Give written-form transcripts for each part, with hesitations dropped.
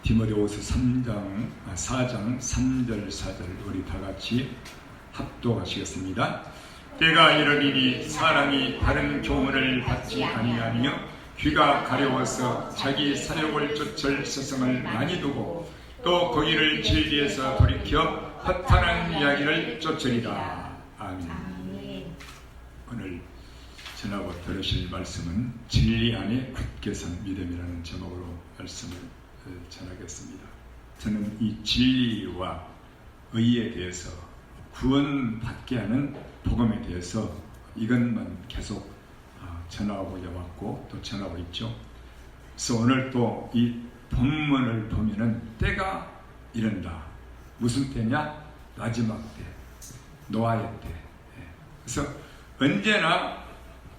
디모데후서 4장 3절 4절 우리 다 같이 합독하시겠습니다. 때가 이르리니 사람이 다른 교훈을 받지 아니하며 귀가 가려워서 자기 사욕을 쫓을 스승을 많이 두고 또 거기를 진리에서 돌이켜 허탄한 이야기를 쫓으리라. 아멘. 오늘 전하고 들으실 말씀은 진리 안에 굳게 선 믿음이라는 제목으로 말씀을 전하겠습니다. 저는 이 진리와 의에 대해서 구원받게 하는 복음에 대해서 이것만 계속 전하고 해왔고 또 전하고 있죠. 그래서 오늘 또 이 본문을 보면은 때가 이른다. 무슨 때냐? 마지막 때, 노아의 때. 그래서 언제나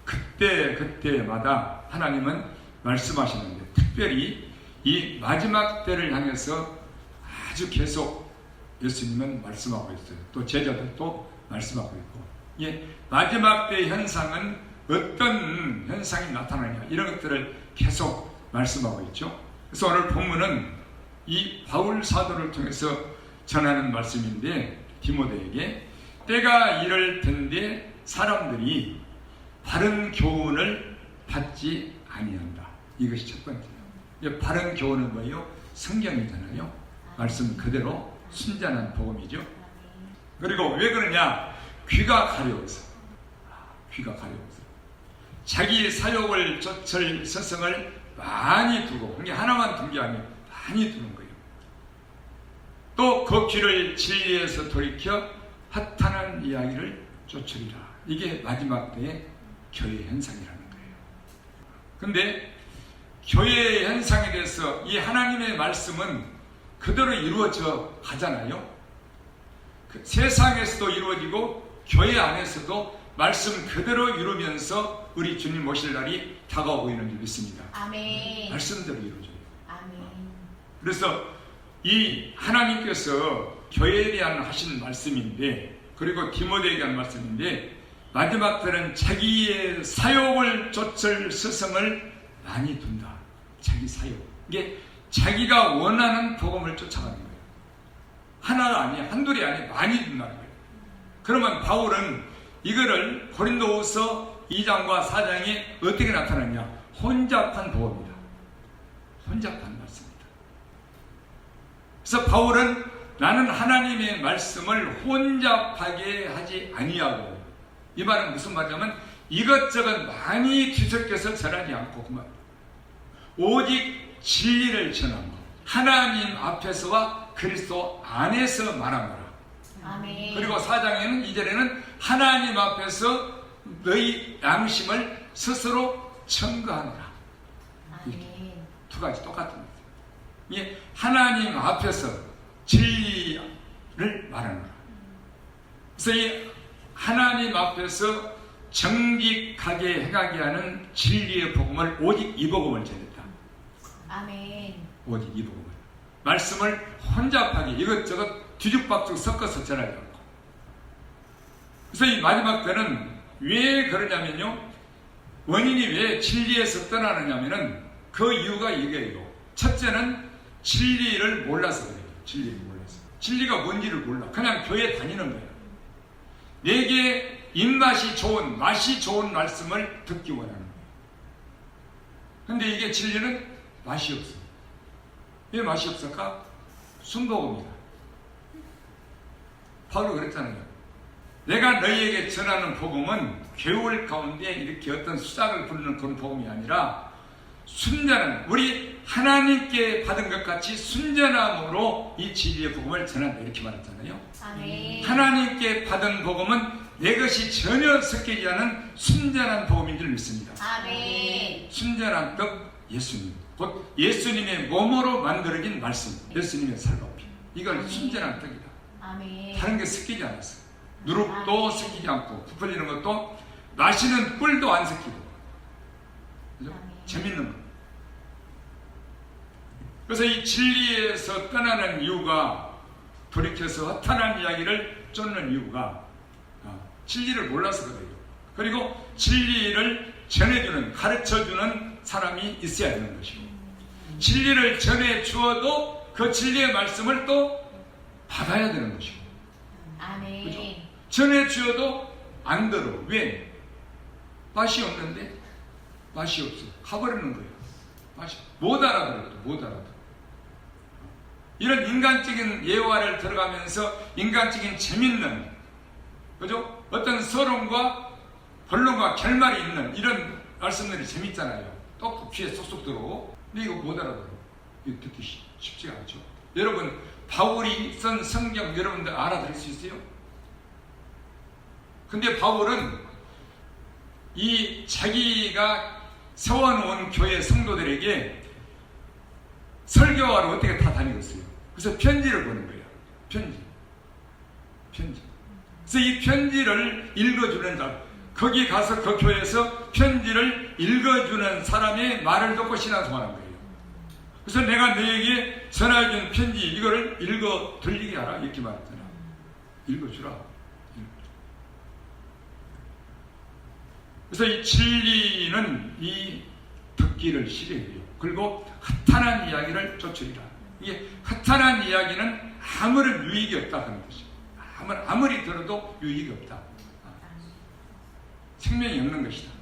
그때마다 하나님은 말씀하시는데 특별히 이 마지막 때를 향해서 아주 계속 예수님은 말씀하고 있어요. 또 제자들도 말씀하고 있고, 마지막 때 현상은 어떤 현상이 나타나냐 이런 것들을 계속 말씀하고 있죠. 그래서 오늘 본문은 이 바울 사도를 통해서 전하는 말씀인데 디모데에게 때가 이럴 텐데 사람들이 바른 교훈을 받지 아니한다. 이것이 첫 번째예요. 바른 교훈은 뭐예요? 성경이잖아요. 말씀 그대로 순전한 복음이죠. 그리고 왜 그러냐? 귀가 가려워서. 자기 사욕을 쫓을 스승을 많이 두고, 그게 하나만 둔 게 아니에요. 많이 두는 거예요. 또 그 귀를 진리에서 돌이켜 허탄한 이야기를 쫓으리라. 이게 마지막 때의 교회 현상이라는 거예요. 근데 교회의 현상에 대해서 이 하나님의 말씀은 그대로 이루어져 가잖아요. 세상에서도 이루어지고 교회 안에서도 말씀 그대로 이루면서 우리 주님 오실 날이 다가오고 있는 줄 믿습니다. 아멘. 말씀대로 이루어져요. 아멘. 그래서 이 하나님께서 교회에 대한 하신 말씀인데, 그리고 디모데에게 한 말씀인데, 마지막 때는 자기의 사욕을 쫓을 스승을 많이 둔다. 자기 사욕. 이게 자기가 원하는 복음을 쫓아가는 거예요. 하나가 아니야, 한둘이 아니야, 많이 둔다는 거예요. 그러면 바울은 이거를 고린도후서 2장과 4장에 어떻게 나타났냐? 혼잡한 복음이다. 혼잡한 말씀이다. 그래서 바울은 나는 하나님의 말씀을 혼잡하게 하지 아니하고, 이 말은 무슨 말이냐면 이것저것 많이 뒤섞여서 전하지 않고 그 말. 오직 진리를 전하고 하나님 앞에서와 그리스도 안에서 말하노라. 아멘. 그리고 4장에는 2절에는 하나님 앞에서 너희 양심을 스스로 청구하노라. 아멘. 두 가지 똑같은 거죠. 이게 하나님 앞에서 진리를 말하노라. 그래서 이 하나님 앞에서 정직하게 행하게 하는 진리의 복음을 오직 이 복음을 전했다. 아멘. 오직 이 복음을. 말씀을 혼잡하게 이것저것 뒤죽박죽 섞어서 전하지 않고. 그래서 이 마지막 때는 왜 그러냐면요, 원인이 왜 진리에서 떠나느냐면은 그 이유가 이거예요. 첫째는 진리를 몰라서 그래요. 진리를 몰라서. 진리가 뭔지를 몰라. 그냥 교회 다니는 거예요. 내게 입맛이 좋은, 맛이 좋은 말씀을 듣기 원하는 거예요. 근데 이게 진리는 맛이 없어. 왜 맛이 없을까? 순복음이다. 바울이 그랬잖아요. 내가 너희에게 전하는 복음은 개울 가운데 이렇게 어떤 수작을 부르는 그런 복음이 아니라 순전한, 우리 하나님께 받은 것 같이 순전함으로 이 진리의 복음을 전한다. 이렇게 말했잖아요. 아멘. 하나님께 받은 복음은 내 것이 전혀 섞이지 않은 순전한 복음인 줄 믿습니다. 아멘. 순전한 떡 예수님, 곧 예수님의 몸으로 만들어진 말씀, 예수님의 살과 피, 이걸 순전한 떡이다. 아멘. 다른 게 섞이지 않았어. 누룩도 섞이지 않고, 부풀리는 것도, 마시는 꿀도 안 섞이고. 그죠? 재밌는 거. 그래서 이 진리에서 떠나는 이유가, 돌이켜서 허탄한 이야기를 쫓는 이유가 진리를 몰라서 그래요. 그리고 진리를 전해주는, 가르쳐주는 사람이 있어야 되는 것이고, 진리를 전해 주어도 그 진리의 말씀을 또 받아야 되는 것이고, 아멘. 그죠? 전해 주어도 안 들어. 왜? 맛이 없는데? 맛이 없어. 가버리는 거예요. 맛이 못 알아들어. 못 알아들어. 이런 인간적인 예화를 들어가면서 인간적인 재밌는, 그죠? 어떤 서론과 본론과 결말이 있는 이런 말씀들이 재밌잖아요. 또 귀에 쏙쏙 들어오고. 근데 이거 못 알아들어. 이거 듣기 쉽지가 않죠. 여러분, 바울이 쓴 성경 여러분들 알아들을 수 있어요? 근데 바울은 이 자기가 세워놓은 교회 성도들에게 설교하러 어떻게 다 다니겠어요? 그래서 편지를 보는 거예요. 편지. 그래서 이 편지를 읽어주는 사람, 거기 가서 그 교회에서 편지를 읽어주는 사람의 말을 듣고 신앙생활한 거예요. 그래서 내가 너에게 전해준 편지 이거를 읽어 들리게 하라 이렇게 말했잖아. 읽어주라. 그래서 이 진리는 이 듣기를 싫어해요. 그리고 허탄한 이야기를 쫓으리라. 이게 허탄한 이야기는 아무런 유익이 없다 하는 것이죠. 아무리 들어도 유익이 없다. 생명이 없는 것이다.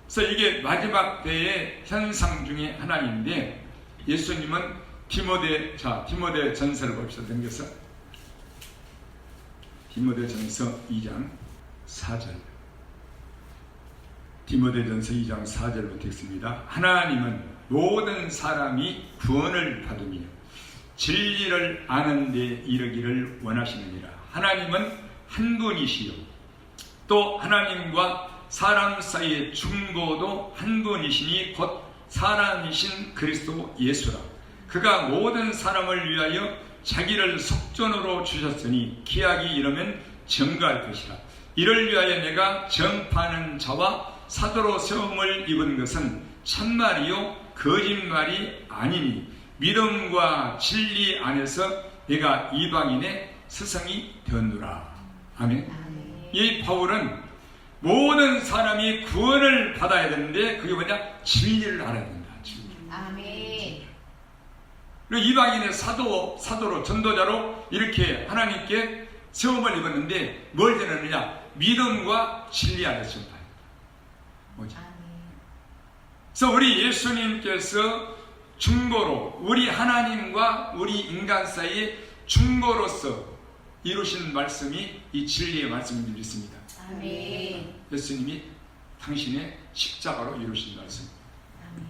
그래서 이게 마지막 때의 현상 중에 하나인데, 예수님은 디모데 전서를 봅시다. 넘겨서 디모데 전서 2장 4절. 디모데전서 2장 4절부터 읽습니다. 하나님은 모든 사람이 구원을 받으며 진리를 아는 데 이르기를 원하시느니라. 하나님은 한 분이시요 또 하나님과 사람 사이의 중보도 한 분이시니 곧 사람이신 그리스도 예수라. 그가 모든 사람을 위하여 자기를 속전으로 주셨으니 기약이 이르면 증거할 것이라. 이를 위하여 내가 전파하는 자와 사도로 세움을 입은 것은 참말이요 거짓말이 아니니 믿음과 진리 안에서 내가 이방인의 스승이 되었노라. 아멘. 이 바울은 모든 사람이 구원을 받아야 되는데 그게 뭐냐? 진리를 알아야 된다. 진리. 아멘. 그리고 이방인의 사도로 전도자로 이렇게 하나님께 세움을 입었는데 뭘 전하느냐? 믿음과 진리 안에서 뭐지? 그래서 우리 예수님께서 중보로 우리 하나님과 우리 인간 사이의 중보로서 이루신 말씀이 이 진리의 말씀인 줄 믿습니다. 아멘. 예수님이 당신의 십자가로 이루신 말씀. 아멘.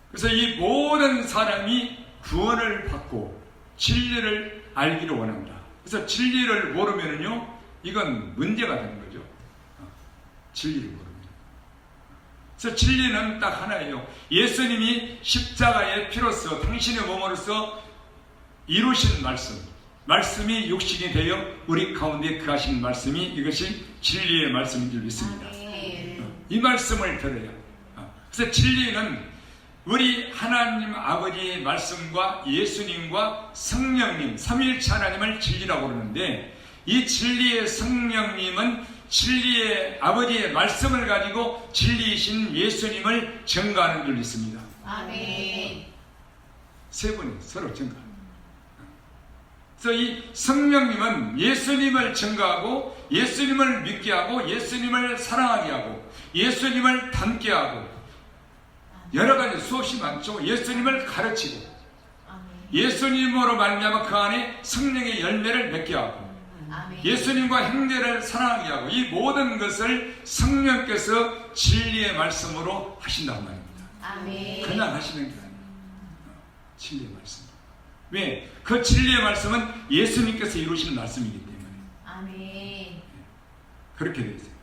그래서 이 모든 사람이 구원을 받고 진리를 알기를 원한다. 그래서 진리를 모르면요, 이건 문제가 되는 거죠. 진리를 모르면. 그래서 진리는 딱 하나예요. 예수님이 십자가의 피로써 당신의 몸으로써 이루신 말씀이 육신이 되어 우리 가운데 거하신 말씀이 이것이 진리의 말씀인 줄 믿습니다. 이 말씀을 들어야. 그래서 진리는 우리 하나님 아버지의 말씀과 예수님과 성령님, 삼위일체 하나님을 진리라고 그러는데, 이 진리의 성령님은 진리의 아버지의 말씀을 가지고 진리이신 예수님을 증거하는 줄 믿습니다. 아멘. 세 분이 서로 증거합니다. 그래서 이 성령님은 예수님을 증거하고 예수님을 믿게 하고 예수님을 사랑하게 하고 예수님을 닮게 하고 여러 가지 수없이 많죠. 예수님을 가르치고 예수님으로 말미암아 그 안에 성령의 열매를 맺게 하고 예수님과 형제를 사랑하게 하고 이 모든 것을 성령께서 진리의 말씀으로 하신다고 말입니다. 아멘. 그냥 하시는 게 아니에요. 진리의 말씀. 왜? 그 진리의 말씀은 예수님께서 이루신 말씀이기 때문에. 아멘. 그렇게 되어 있어요.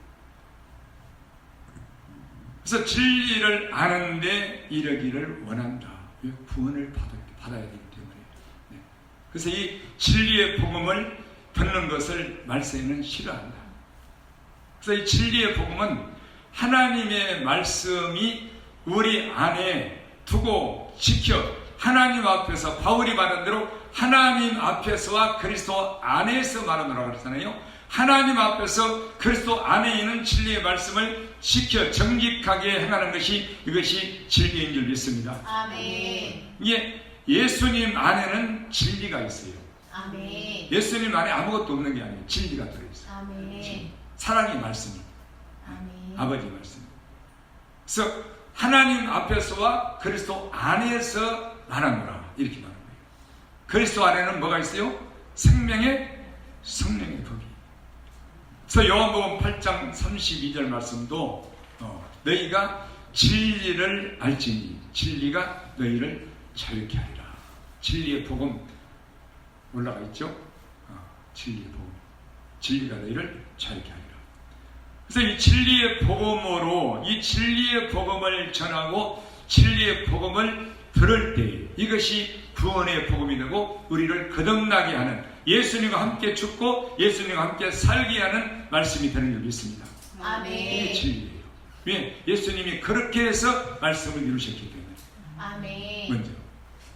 그래서 진리를 아는데 이르기를 원한다. 왜? 구원을 받아야 되기 때문에. 네. 그래서 이 진리의 복음을 듣는 것을 말세는 싫어한다. 그래서 이 진리의 복음은 하나님의 말씀이 우리 안에 두고 지켜 하나님 앞에서 바울이 말한 대로 하나님 앞에서와 그리스도 안에서 말하노라고 그랬잖아요. 하나님 앞에서 그리스도 안에 있는 진리의 말씀을 지켜 정직하게 행하는 것이 이것이 진리인 줄 믿습니다. 아멘. 이게 예수님 안에는 진리가 있어요. 아멘. 예수님 안에 아무것도 없는 게 아니에요. 진리가 들어있어요. 아멘. 사랑의 말씀이 아멘. 아버지 말씀. 그래서 하나님 앞에서와 그리스도 안에서 말하노라 이렇게 말하는 거예요. 그리스도 안에는 뭐가 있어요? 생명의 성령의 법이. 그래서 요한복음 8장 32절 말씀도 너희가 진리를 알지니 진리가 너희를 자유케 하리라. 진리의 복음 올라가 있죠? 진리의 복음. 진리가 너희를 자유케 하리라. 그래서 이 진리의 복음으로 이 진리의 복음을 전하고 진리의 복음을 들을 때 이것이 구원의 복음이 되고 우리를 거듭나게 하는 예수님과 함께 죽고 예수님과 함께 살게 하는 말씀이 되는 줄 믿습니다. 아멘. 이게 진리예요. 왜? 예수님이 그렇게 해서 말씀을 이루셨기 때문에. 아멘. 먼저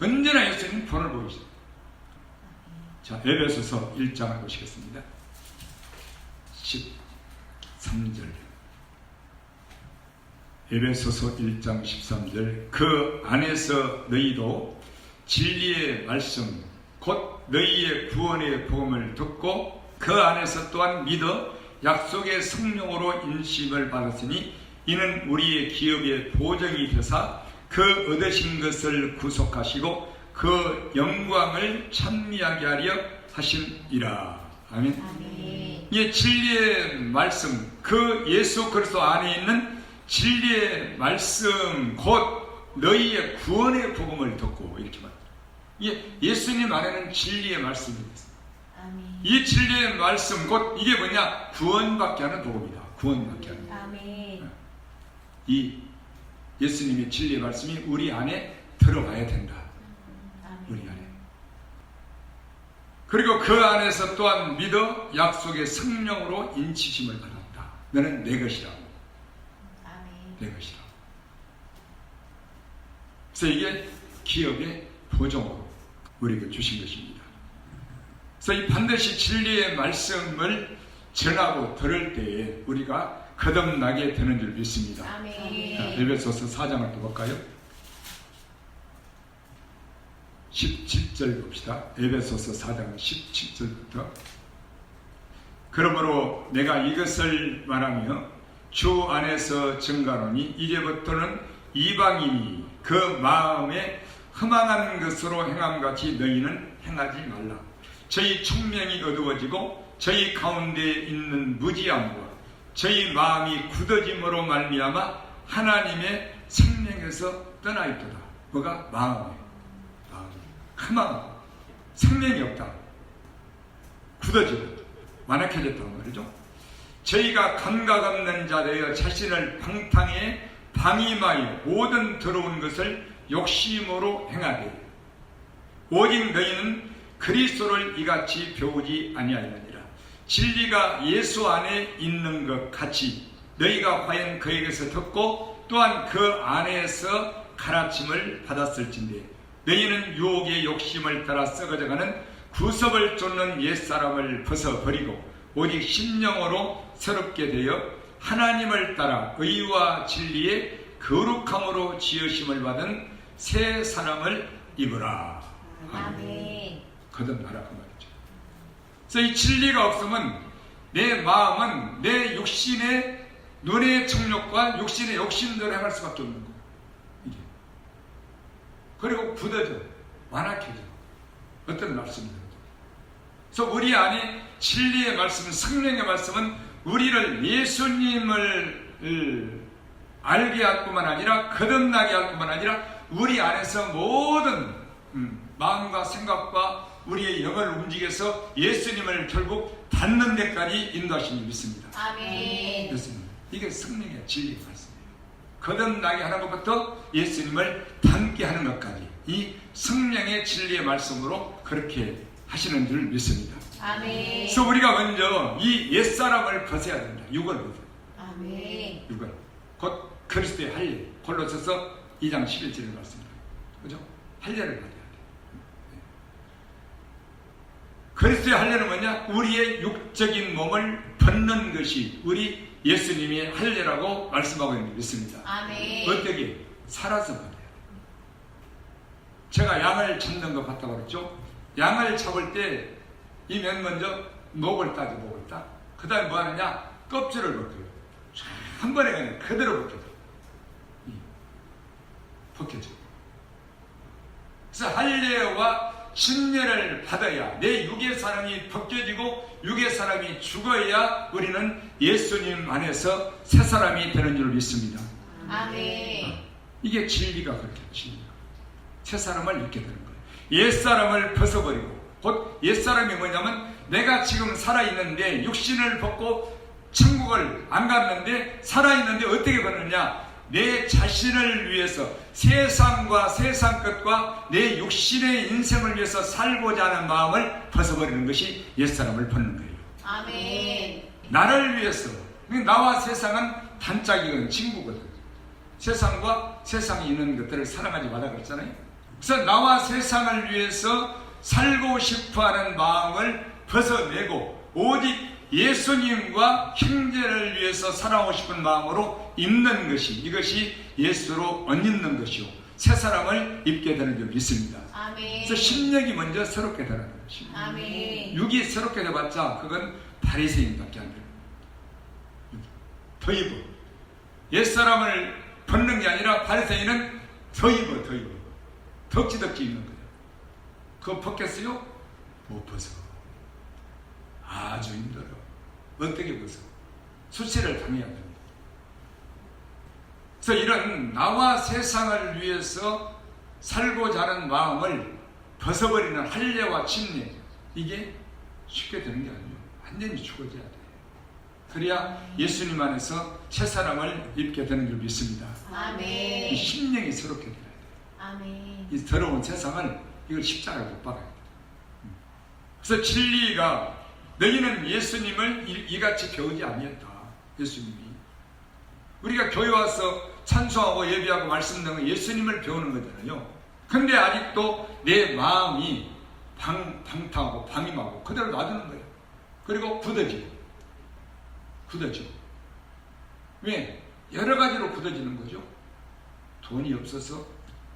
언제나 예수님 본을 보이시죠. 자, 에베소서 1장을 보시겠습니다. 13절. 에베소서 1장 13절. 그 안에서 너희도 진리의 말씀 곧 너희의 구원의 복음을 듣고 그 안에서 또한 믿어 약속의 성령으로 인심을 받았으니 이는 우리의 기업의 보정이 되사 그 얻으신 것을 구속하시고 그 영광을 찬미하게 하려 하심이라. 아멘. 아멘. 이 진리의 말씀, 그 예수 그리스도 안에 있는 진리의 말씀 곧 너희의 구원의 복음을 듣고 이렇게 말합니다. 예수님 안에는 진리의 말씀이 있어요. 아멘. 이 진리의 말씀 곧 이게 뭐냐? 구원받게 하는 복음이다. 구원받게 하는 복음. 아멘. 이 예수님의 진리의 말씀이 우리 안에 들어와야 된다. 우리 안에. 그리고 그 안에서 또한 믿어 약속의 성령으로 인치심을 받았다. 너는 내 것이라고. 아멘. 내 것이라고. 그래서 이게 기업의 보정으로 우리에게 주신 것입니다. 그래서 이 반드시 진리의 말씀을 전하고 들을 때에 우리가 거듭나게 되는 줄 믿습니다. 아멘. 에베소서 4장을 또 볼까요? 17절 봅시다. 에베소서 4장 17절부터. 그러므로 내가 이것을 말하며 주 안에서 증가하노니 이제부터는 이방인이 그 마음에 허망한 것으로 행함같이 너희는 행하지 말라. 저희 총명이 어두워지고 저희 가운데 있는 무지함과 저희 마음이 굳어짐으로 말미암아 하나님의 생명에서 떠나 있도다. 뭐가? 마음에 허망하고 생명이 없다. 굳어지고 완악해졌다는 말이죠. 저희가 감각 없는 자 되어 자신을 방탕에 방임하여 모든 더러운 것을 욕심으로 행하되 오직 너희는 그리스도를 이같이 배우지 아니하였느니라. 진리가 예수 안에 있는 것 같이 너희가 과연 그에게서 듣고 또한 그 안에서 가르침을 받았을진데 너희는 유혹의 욕심을 따라 썩어져가는 구섭을 쫓는 옛사람을 벗어버리고 오직 심령으로 새롭게 되어 하나님을 따라 의와 진리의 거룩함으로 지으심을 받은 새 사람을 입으라. 아멘. 거듭나라 그 말이죠. 그래서 이 진리가 없으면 내 마음은 내 육신의 눈의 정욕과 육신의 욕심대로 행할 수밖에 없는 거예요. 이게. 그리고 굳어져, 완악해져. 어떤 말씀이든. 그래서 우리 안에 진리의 말씀, 성령의 말씀은 우리를 예수님을 알게 할 뿐만 아니라 거듭나게 할 뿐만 아니라 우리 안에서 모든 마음과 생각과 우리의 영을 움직여서 예수님을 결국 닿는 데까지 인도하시니 믿습니다. 아멘. 그렇습니다. 이게 성령의 진리의 말씀이에요. 거듭나게 하는 것부터 예수님을 닮게 하는 것까지 이 성령의 진리의 말씀으로 그렇게 하시는 줄 믿습니다. 아멘. 그래서 우리가 먼저 이 옛사람을 벗어야 된다. 육을 벗어. 아멘. 육을. 곧 그리스도의 할례. 골로새서 2장 11절의 말씀입니다. 그죠? 할례를 받아야 돼. 그리스도의 할례는 뭐냐? 우리의 육적인 몸을 벗는 것이 우리 예수님이 할례라고 말씀하고 있는 것입니다. 아멘. 어떻게? 살아서 그래요. 제가 양을 잡는 거 봤다고 그랬죠? 양을 잡을 때 이 맨 먼저 목을 따죠. 목을 따. 그 다음에 뭐 하느냐? 껍질을 벗겨요. 한 번에 그냥 그대로 벗겨져. 벗겨져. 그래서 할례와 침례를 받아야 내 육의 사람이 벗겨지고 육의 사람이 죽어야 우리는 예수님 안에서 새 사람이 되는 줄 믿습니다. 아멘. 이게 진리가 그렇게 진리가. 새 사람을 입게 되는 거예요. 옛 사람을 벗어버리고, 곧 옛 사람이 뭐냐면 내가 지금 살아있는데 육신을 벗고 천국을 안 갔는데 살아있는데 어떻게 벗느냐? 내 자신을 위해서 세상과 세상 것과 내 육신의 인생을 위해서 살고자 하는 마음을 벗어버리는 것이 옛사람을 벗는 거예요. 아멘. 나를 위해서. 나와 세상은 단짝이거든, 친구거든. 세상과 세상에 있는 것들을 사랑하지 마라 그랬잖아요. 그래서 나와 세상을 위해서 살고 싶어하는 마음을 벗어내고 오직 예수님과 형제를 위해서 살아오고 싶은 마음으로 입는 것이, 이것이 예수로 옷 입는 것이요 새 사람을 입게 되는 줄 믿습니다. 아멘. 그래서 심령이 먼저 새롭게 되는 것이. 아멘. 육이 새롭게 되봤자 그건 바리새인밖에 안 돼요. 더 입어. 옛 사람을 벗는 게 아니라 바리새인은 더 입어, 더 입어. 덕지덕지 입는 거예요. 그거 벗겠어요? 못 벗어. 아주 힘들어. 어떻게 벗어? 수치를 당해야 됩니다. 그래서 이런 나와 세상을 위해서 살고자 하는 마음을 벗어버리는 할례와 침례, 이게 쉽게 되는 게 아니에요. 완전히 죽어져야 돼요. 그래야 예수님 안에서 새 사람을 입게 되는 줄 믿습니다. 아멘. 이 심령이 새롭게 돼야 돼요. 아멘. 이 더러운 세상을 이걸 십자가에 못 박아야 돼요. 그래서 진리가 너희는 예수님을 이같이 배우지 아니했다. 예수님이. 우리가 교회 와서 찬송하고 예배하고 말씀 듣는 건 예수님을 배우는 거잖아요. 근데 아직도 내 마음이 방탕하고 방임하고 그대로 놔두는 거예요. 그리고 굳어지고. 왜? 여러 가지로 굳어지는 거죠. 돈이 없어서,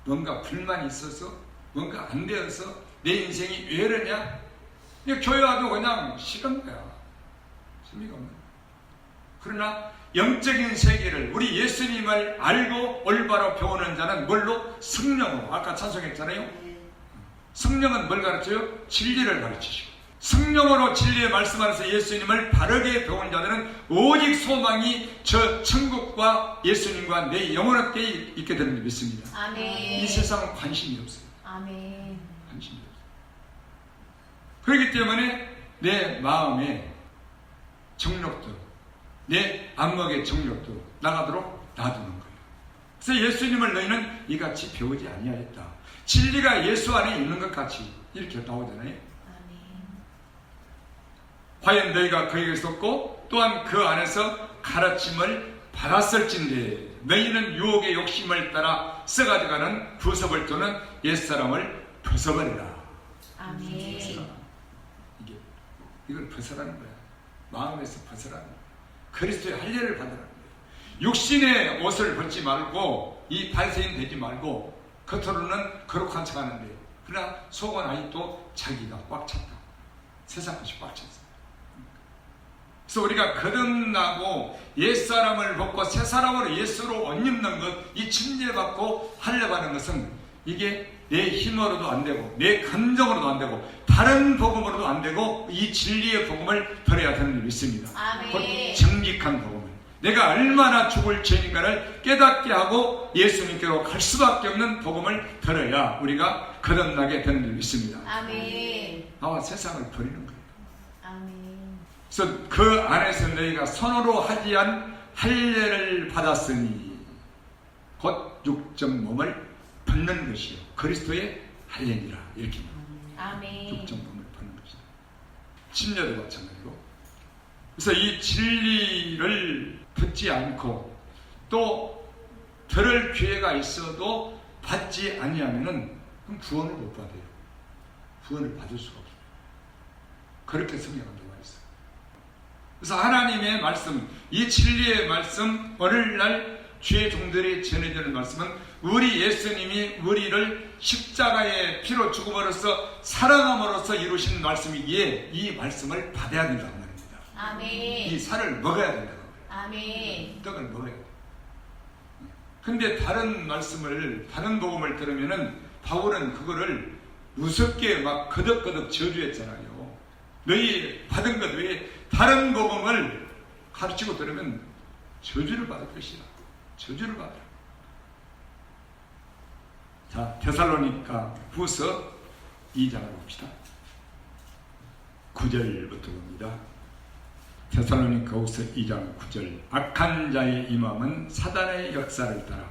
뭔가 불만이 있어서, 뭔가 안 되어서 내 인생이 왜 이러냐? 교회 와도 그냥 싫은 거야. 재미가 없는 거야. 그러나 영적인 세계를 우리 예수님을 알고 올바로 배우는 자는 뭘로? 성령으로. 아까 찬송했잖아요. 성령은 뭘 가르쳐요? 진리를 가르치시고. 성령으로 진리의 말씀 안에서 예수님을 바르게 배운 자들은 오직 소망이 저 천국과 예수님과 내 영원하게 있게 되는 줄 믿습니다. 아멘. 이 세상은 관심이 없어요. 아멘. 관심이 없어요. 그렇기 때문에 내 마음의 정욕도, 내 안목의 정욕도 나가도록 놔두는 거예요. 그래서 예수님을 너희는 이같이 배우지 아니하였다. 진리가 예수 안에 있는 것 같이 이렇게 나오잖아요. 과연 너희가 그에게 있었고 또한 그 안에서 가르침을 받았을진데 너희는 유혹의 욕심을 따라 써가져가는 부석을 두는 옛사람을 벗어버리라. 아멘. 이걸 벗어라는 거야. 마음에서 벗어라는 거야. 그리스도의 할례를 받으라는 거야. 육신의 옷을 벗지 말고 이 바리새인 되지 말고 겉으로는 거룩한 척하는데 그러나 속은 아직도 자기가 꽉 찼다. 세상 것이 꽉 찼어. 그래서 우리가 거듭나고 옛사람을 벗고 새사람으로 예수로 옷 입는 것, 이 침례받고 할례받는 것은 이게 내 힘으로도 안 되고 내 감정으로도 안 되고 다른 복음으로도 안 되고 이 진리의 복음을 들어야 되는 줄 믿습니다. 아멘. 곧 정직한 복음을 내가 얼마나 죽을 죄인가를 깨닫게 하고 예수님께로 갈 수밖에 없는 복음을 들어야 우리가 거듭나게 되는 줄 믿습니다. 아멘. 나와 세상을 버리는 거예요. 아멘. 그래서 그 안에서 너희가 손으로 하지 않은 할례를 받았으니 곧 육적 몸을 벗는 것이요 그리스도의 할례니라. 이렇게 아멘. 육적 몸을 벗는 것이다. 침례도 마찬가지고. 그래서 이 진리를 듣지 않고 또 들을 기회가 있어도 받지 아니하면은 그럼 구원을 못 받아요. 구원을 받을 수가 없어요. 그렇게 성경은 되어 있어요. 그래서 하나님의 말씀, 이 진리의 말씀, 오늘날 주의 종들이 전해지는 말씀은 우리 예수님이 우리를 십자가의 피로 죽음으로써 사랑함으로써 이루신 말씀이기에 이 말씀을 받아야 된다고 말입니다. 아멘. 이 살을 먹어야 된다고 말해요. 아멘. 떡을 먹어야 돼요. 근데 다른 말씀을, 다른 복음을 들으면은 바울은 그거를 무섭게 막 거덕거덕 저주했잖아요. 너희 받은 것 외에 다른 복음을 가르치고 들으면 저주를 받을 것이라. 저주를 받으라. 자, 데살로니가 후서 2장을 봅시다. 9절부터 봅니다. 데살로니가 후서 2장 9절. 악한 자의 임함은 사단의 역사를 따라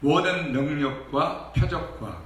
모든 능력과 표적과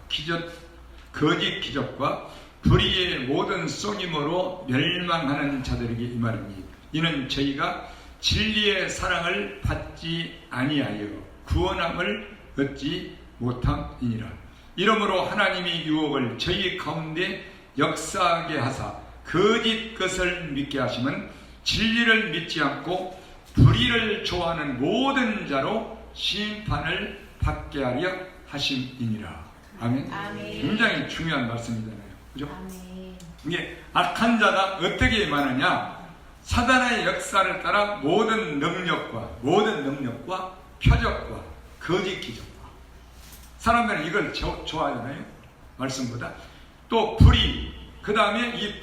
거짓 기적과 불의의 모든 속임으로 멸망하는 자들에게 임하리니 이는 저희가 진리의 사랑을 받지 아니하여 구원함을 얻지 못함이니라. 이러므로 하나님이 유혹을 저희 가운데 역사하게 하사 거짓 것을 믿게 하시면 진리를 믿지 않고 불의를 좋아하는 모든 자로 심판을 받게 하려 하심이니라. 아멘. 아멘. 굉장히 중요한 말씀이잖아요. 그죠? 아멘. 이게 악한 자가 어떻게 임하느냐? 사단의 역사를 따라 모든 능력과 표적과 거짓 기적과 사람들은 이걸 좋아하잖아요. 말씀보다. 또 불의, 그 다음에 이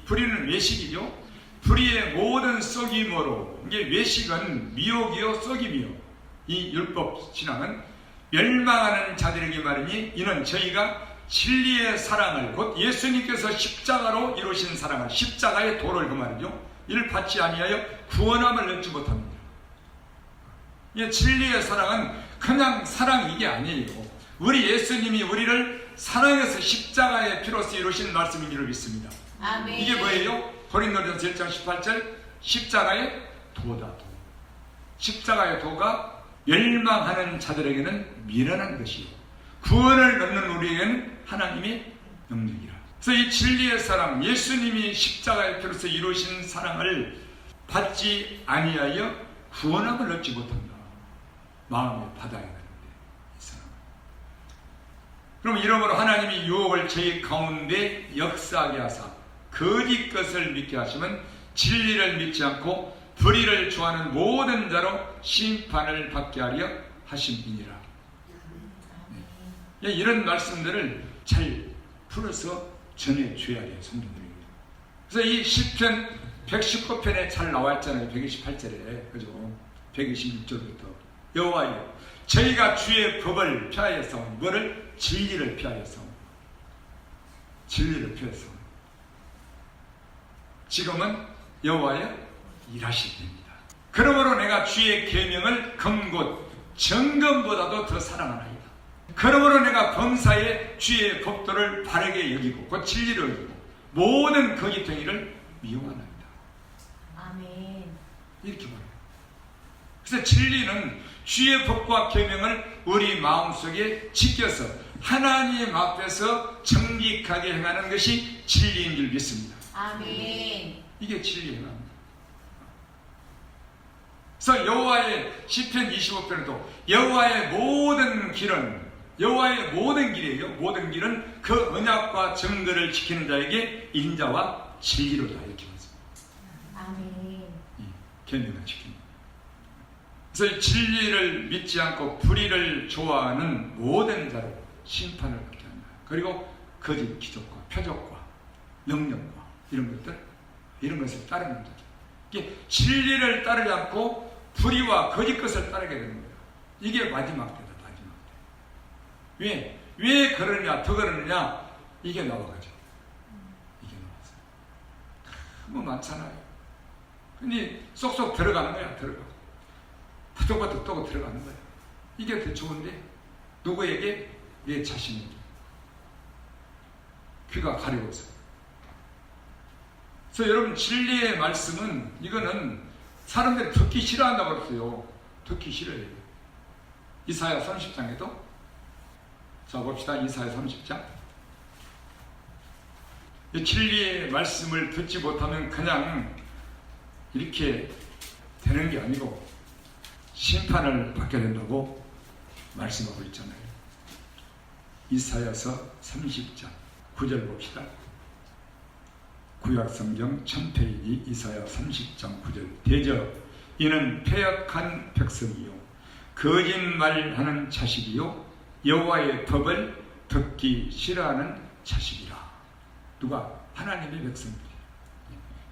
불의는 외식이죠. 불의의 모든 속임으로, 이게 외식은 미혹이요 속임이요, 이 율법 신앙은 멸망하는 자들에게 말이니 이는 저희가 진리의 사랑을, 곧 예수님께서 십자가로 이루신 사랑을, 십자가의 도를 그 말이죠, 이를 받지 아니하여 구원함을 얻지 못합니다. 이 진리의 사랑은 그냥 사랑, 이게 아니에요. 우리 예수님이 우리를 사랑해서 십자가의 피로써 이루신 말씀인 줄 믿습니다. 아멘. 이게 뭐예요? 고린도전서 1장 18절 십자가의 도다. 도. 십자가의 도가 멸망하는 자들에게는 미련한 것이요 구원을 얻는 우리에게는 하나님의 능력이라. 그래서 이 진리의 사랑, 예수님이 십자가의 피로써 이루신 사랑을 받지 아니하여 구원함을 얻지 못한다. 마음에 받아야 되는데 이 사람. 그럼 이러므로 하나님이 유혹을 저희 가운데 역사하게 하사 거짓 것을 믿게 하시면 진리를 믿지 않고 불의를 좋아하는 모든 자로 심판을 받게 하려 하심이니라. 네. 이런 말씀들을 잘 풀어서 전해줘야 돼요, 성도들에게. 그래서 이 시편 119편에 잘 나와있잖아요. 128절에, 그죠? 126절부터. 여호와여, 저희가 주의 법을 피하여서, 뭐를? 진리를 피하여서. 진리를 피해서. 지금은 여호와여 일하실 때입니다. 그러므로 내가 주의 계명을 검곧 정금보다도 더 사랑하나이다. 그러므로 내가 범사에 주의 법도를 바르게 여기고 곧 진리를 여기고 모든 거짓 행위를 미워하나이다. 아멘. 이렇게 말해요. 그래서 진리는 주의 법과 계명을 우리 마음속에 지켜서 하나님 앞에서 정직하게 행하는 것이 진리인 줄 믿습니다. 아멘. 이게 진리의 행함입니다. 그래서 여호와의 시편 25편에도 여호와의 모든 길은, 여호와의 모든 길이에요. 모든 길은 그 언약과 정도를 지키는 자에게 인자와 진리로다, 이렇게 말씀합니다. 아멘. 이 계명을 지킵니다. 그래서 진리를 믿지 않고 불의를 좋아하는 모든 자로 심판을 받게 합니다. 그리고 거짓 기적과 표적과 능력과 이런 것을 따르는 거죠. 이게 진리를 따르지 않고 불의와 거짓 것을 따르게 되는 거예요. 이게 마지막 때다, 마지막 때. 왜 그러냐, 더 그러느냐, 이게 나와가지고. 이게 나왔어요. 너무 많잖아요. 근데 쏙쏙 들어가는 거야, 들어가고. 부쩍부쩍 또 들어가는 거야. 이게 더 좋은데, 누구에게? 내 자신에게. 귀가 가려워서. 그래서 여러분, 진리의 말씀은, 이거는 사람들이 듣기 싫어한다고 그랬어요. 듣기 싫어해요. 이사야 30장에도. 자, 봅시다. 이사야 30장. 이 진리의 말씀을 듣지 못하면 그냥 이렇게 되는 게 아니고 심판을 받게 된다고 말씀하고 있잖아요. 이사야서 30장 9절 봅시다. 구약성경 1000페이지 이사야 30장 9절. 대저 이는 패역한 백성이요 거짓말하는 자식이요 여호와의 법을 듣기 싫어하는 자식이라. 누가? 하나님의 백성들이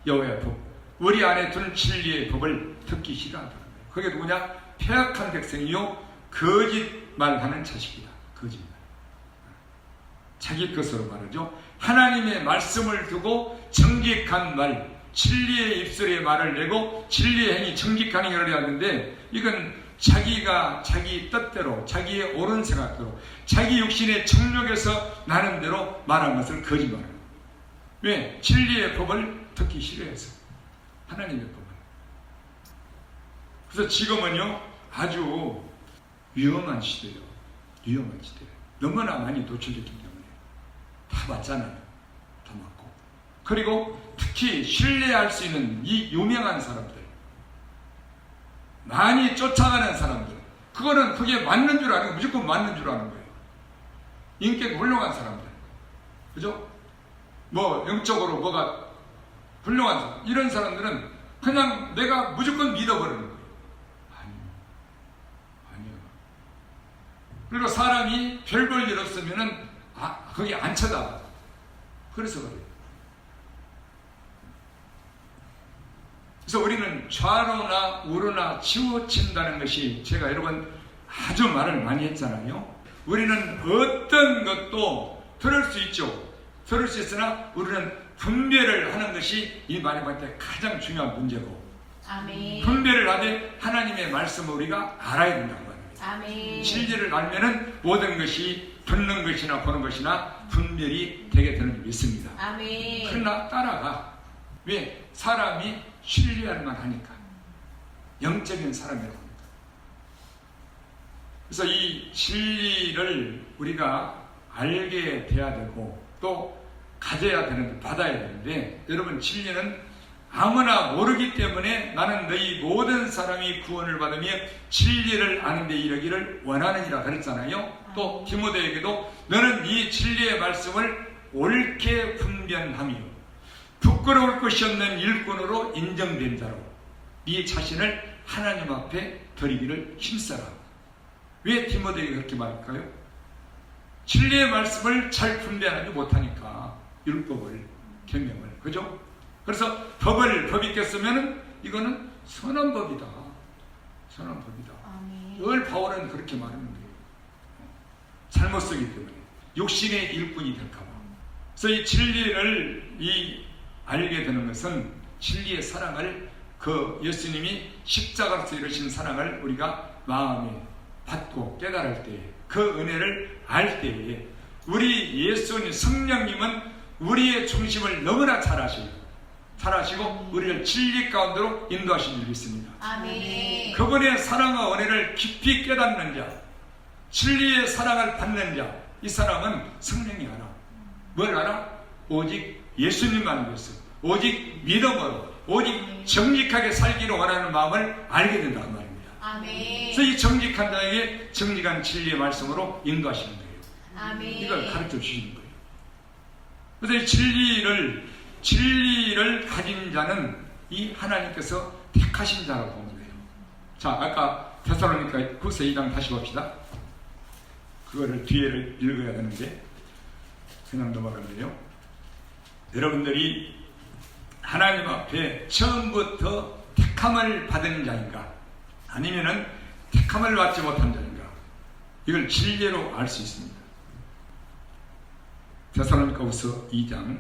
여호와의 법, 우리 안에 둔 진리의 법을 듣기 싫어한다는 거예요. 그게 누구냐? 패역한 백성이요 거짓말하는 자식이다. 거짓말. 자기 것으로 말하죠. 하나님의 말씀을 두고 정직한 말, 진리의 입술에 말을 내고 진리의 행위, 정직한 행위를 해야 하는데 이건 자기가 자기 뜻대로, 자기의 옳은 생각대로, 자기 육신의 정욕에서 나는 대로 말한 것을 거짓말합니다. 왜? 진리의 법을 듣기 싫어해서. 하나님의 법을. 그래서 지금은요 아주 위험한 시대예요. 위험한 시대예요. 너무나 많이 노출됐기 때문에 다 맞잖아요. 다 맞고. 그리고 특히 신뢰할 수 있는 이 유명한 사람들, 많이 쫓아가는 사람들, 그거는 그게 맞는 줄 아는, 무조건 맞는 줄 아는 거예요. 인격 훌륭한 사람들, 그죠? 뭐 영적으로 뭐가 훌륭한 사람, 이런 사람들은 그냥 내가 무조건 믿어버리는 거예요. 아니요. 그리고 사람이 별 볼 일 없으면은 거기 안 쳐다봐. 그래서 그래요. 그래서 우리는 좌로나 우로나 치우친다는 것이, 제가 여러 번 아주 말을 많이 했잖아요. 우리는 어떤 것도 들을 수 있죠. 들을 수 있으나 우리는 분별을 하는 것이 이 마지막에 가장 중요한 문제고, 아멘. 분별을 하되 하나님의 말씀을 우리가 알아야 된다는 거예요. 아멘. 진리를 알면은 모든 것이 듣는 것이나 보는 것이나 분별이 되게 되는 줄 믿습니다. 아멘. 그러나 따라가. 왜? 사람이 신뢰할 만하니까. 영적인 사람이라고 합니다. 그래서 이 진리를 우리가 알게 돼야 되고 또 가져야 되는데, 받아야 되는데, 여러분 진리는 아무나 모르기 때문에 나는 너희 모든 사람이 구원을 받으며 진리를 아는 데 이르기를 원하느니라 그랬잖아요. 또 디모데에게도 너는 이 진리의 말씀을 옳게 분별하며 부끄러울 것이 없는 일꾼으로 인정된 자로 네 자신을 하나님 앞에 드리기를 힘써라. 왜 디모데에게 그렇게 말할까요? 진리의 말씀을 잘 분별하지 못하니까 율법을, 계명을, 그죠? 그래서 법이 꼈으면 이거는 선한 법이다. 선한 법이다. 늘 바울은 그렇게 말하는 거예요. 잘못 쓰기 때문에 육신의 일꾼이 될까봐. 그래서 이 진리를 알게 되는 것은 진리의 사랑을, 그 예수님이 십자가로서 이루신 사랑을 우리가 마음에 받고 깨달을 때에, 그 은혜를 알 때에 우리 예수님 성령님은 우리의 중심을 너무나 잘 아시고 우리를 진리 가운데로 인도하신 줄 믿습니다. 아멘. 그분의 사랑과 은혜를 깊이 깨닫는 자, 진리의 사랑을 받는 자, 이 사람은 성령이 알아. 뭘 알아? 오직 예수님만 위해서, 오직 믿음으로, 오직 정직하게 살기를 원하는 마음을 알게 된다는 말입니다. 아멘. 그래서 이 정직한 자에게 정직한 진리의 말씀으로 인도하시는 거예요. 아멘. 이걸 가르쳐 주시는 거예요. 그래서 이 진리를 가진 자는 이 하나님께서 택하신 자라고 보는 거예요. 자, 아까 데살로니가 후서 2장 다시 봅시다. 그거를 뒤에를 읽어야 되는데 그냥 넘어가는데요. 여러분들이 하나님 앞에 처음부터 택함을 받은 자인가, 아니면은 택함을 받지 못한 자인가, 이걸 진리로 알 수 있습니다. 데살로니가 후서 2장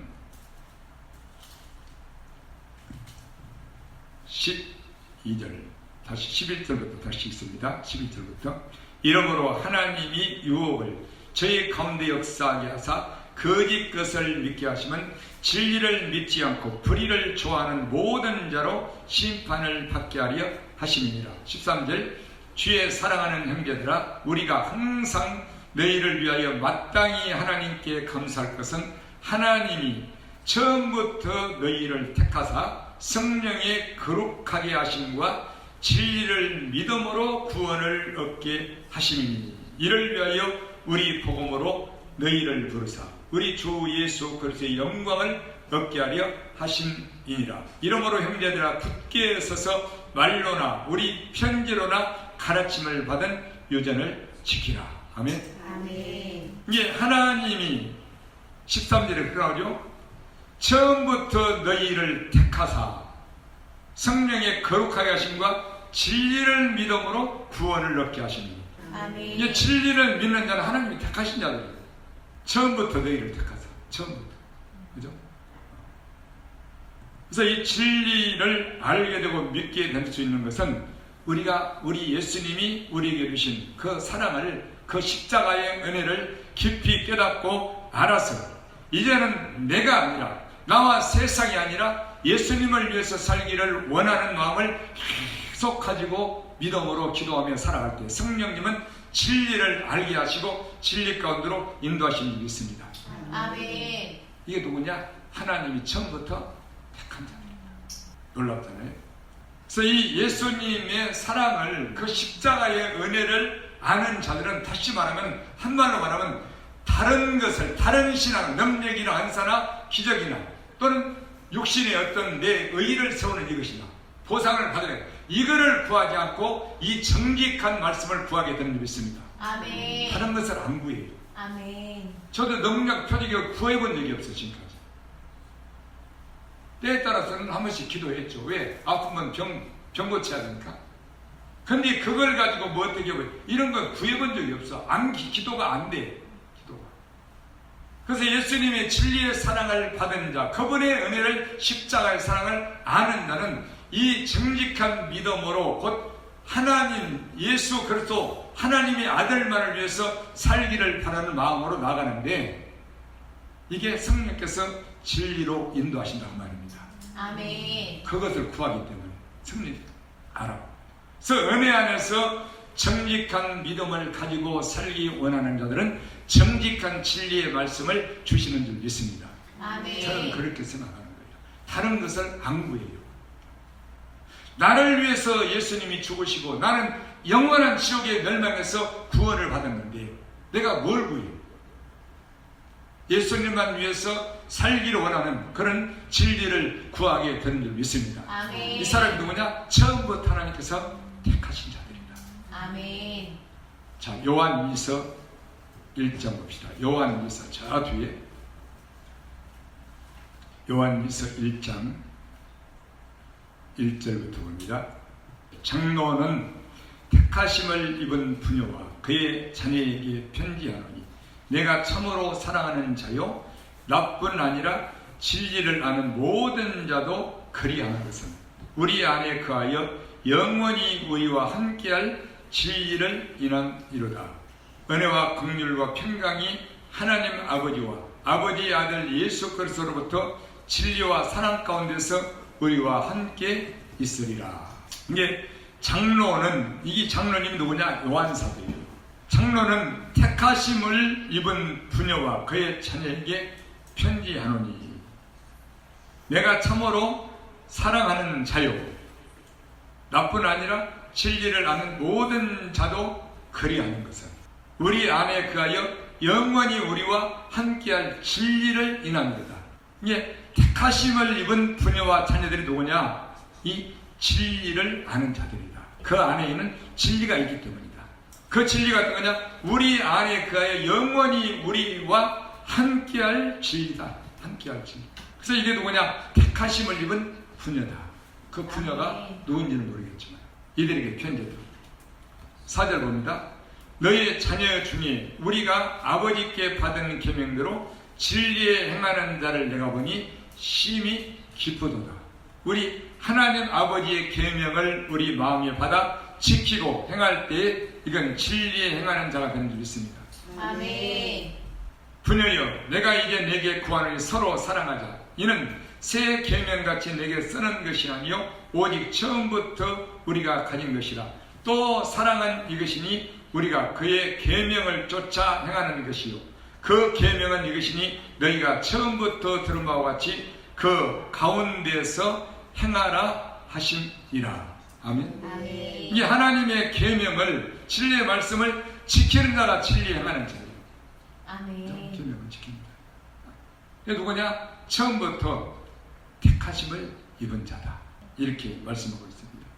12절, 다시 11절부터 다시 읽습니다. 11절부터. 이러므로 하나님이 유혹을 저희 가운데 역사하게 하사 거짓 것을 믿게 하시면 진리를 믿지 않고 불의를 좋아하는 모든 자로 심판을 받게 하려 하심이니라. 13절. 주의 사랑하는 형제들아, 우리가 항상 너희를 위하여 마땅히 하나님께 감사할 것은 하나님이 처음부터 너희를 택하사 성령의 거룩하게 하심과 진리를 믿음으로 구원을 얻게 하심이니 이를 위하여 우리 복음으로 너희를 부르사 우리 주 예수 그리스도의 영광을 얻게 하려 하심이니라. 이러므로 형제들아 굳게 서서 말로나 우리 편지로나 가르침을 받은 유전을 지키라. 아멘. 아멘. 이게 하나님이 13절에 그렇게 나오죠. 처음부터 너희를 택하사 성령의 거룩하게 하심과 진리를 믿음으로 구원을 얻게 하시니. 아멘. 이게 진리를 믿는 자는 하나님이 택하신 자들이에요. 처음부터 너희를 택하사. 처음부터. 그죠? 그래서 이 진리를 알게 되고 믿게 될 수 있는 것은 우리 예수님이 우리에게 주신 그 사랑을, 그 십자가의 은혜를 깊이 깨닫고 알아서 이제는 내가 아니라 나와 세상이 아니라 예수님을 위해서 살기를 원하는 마음을 계속 가지고 믿음으로 기도하며 살아갈 때 성령님은 진리를 알게 하시고 진리 가운데로 인도하시는 일이 있습니다. 아멘. 이게 누구냐? 하나님이 처음부터 택한 자입니다. 놀랍잖아요. 그래서 이 예수님의 사랑을, 그 십자가의 은혜를 아는 자들은 다시 말하면, 한말로 말하면 다른 것을, 다른 신앙, 능력이나 안사나 기적이나 또는 육신의 어떤 내 의의를 세우는 이것이나 보상을 받으려 이거를 구하지 않고 이 정직한 말씀을 구하게 되는 일이 있습니다. 아멘. 다른 것을 안 구해요. 아멘. 저도 능력 표적을 구해본 적이 없어요, 지금까지. 때에 따라서는 한 번씩 기도했죠. 왜? 아프면 병 고쳐야 되니까. 근데 그걸 가지고 뭐 어떻게 해요? 이런 건 구해본 적이 없어. 기도가 안 돼. 기도가. 그래서 예수님의 진리의 사랑을 받은 자, 그분의 은혜를, 십자가의 사랑을 아는 자는 이 정직한 믿음으로 곧 하나님, 예수 그리스도 하나님의 아들만을 위해서 살기를 바라는 마음으로 나가는데 이게 성령께서 진리로 인도하신다는 말입니다. 아멘. 그것을 구하기 때문에 성령이 알아. 그래서 은혜 안에서 정직한 믿음을 가지고 살기 원하는 자들은 정직한 진리의 말씀을 주시는 줄 믿습니다. 아멘. 저는 그렇게 생각하는 거예요. 다른 것을 안 구해요. 나를 위해서 예수님이 죽으시고 나는 영원한 지옥에 멸망해서 구원을 받았는데 내가 뭘 구해요? 예수님만 위해서 살기를 원하는 그런 진리를 구하게 되는 줄 믿습니다. 아멘. 이 사람이 누구냐? 처음부터 하나님께서 택하신 자들이다. 아멘. 자, 요한일서 1장 봅시다. 요한일서 저 뒤에 요한일서 1장 1절부터 봅니다. 장로는 택하심을 입은 부녀와 그의 자녀에게 편지하노니 내가 참으로 사랑하는 자요 나뿐 아니라 진리를 아는 모든 자도 그리하는 것은 우리 안에 그하여 영원히 우리와 함께할 진리를 인함이로다. 은혜와 긍휼과 평강이 하나님 아버지와 아버지의 아들 예수 그리스도로부터 진리와 사랑 가운데서 우리와 함께 있으리라. 이게 장로는, 이 장로님이 누구냐? 요한사도예요. 장로는 택하심을 입은 부녀와 그의 자녀에게 편지하노니 내가 참으로 사랑하는 자요 나뿐 아니라 진리를 아는 모든 자도 그리하는 것은 우리 안에 그하여 영원히 우리와 함께할 진리를 인함이다. 이게 택하심을 입은 부녀와 자녀들이 누구냐? 이 진리를 아는 자들이다. 그 안에 있는 진리가 있기 때문이다. 그 진리가 어떤 거냐? 우리 안에 그하여 영원히 우리와 함께할 진리다. 함께할 진리. 그래서 이게 누구냐? 택하심을 입은 부녀다. 그 부녀가 누군지는 모르겠지만 이들에게 편지합니다. 4절 봅니다. 너희 자녀 중에 우리가 아버지께 받은 계명대로 진리에 행하는 자를 내가 보니 심히 기쁘도다. 우리 하나님 아버지의 계명을 우리 마음에 받아 지키고 행할 때 이건 진리에 행하는 자가 되는 줄 믿습니다. 아멘. 부녀여 내가 이제 내게 구하노니 서로 사랑하자. 이는 새 계명같이 내게 쓰는 것이 아니요 오직 처음부터 우리가 가진 것이라. 또 사랑은 이것이니 우리가 그의 계명을 쫓아 행하는 것이요 그 계명은 이것이니 너희가 처음부터 들은 바와 같이 그 가운데서 행하라 하심이라. 아멘. 아멘. 이 하나님의 계명을, 진리의 말씀을 지키는 자가 진리에 행하는 자예요. 아멘. 계명을 지킵니다. 이게 누구냐? 처음부터 택하심을 입은 자다. 이렇게 말씀하고 있습니다.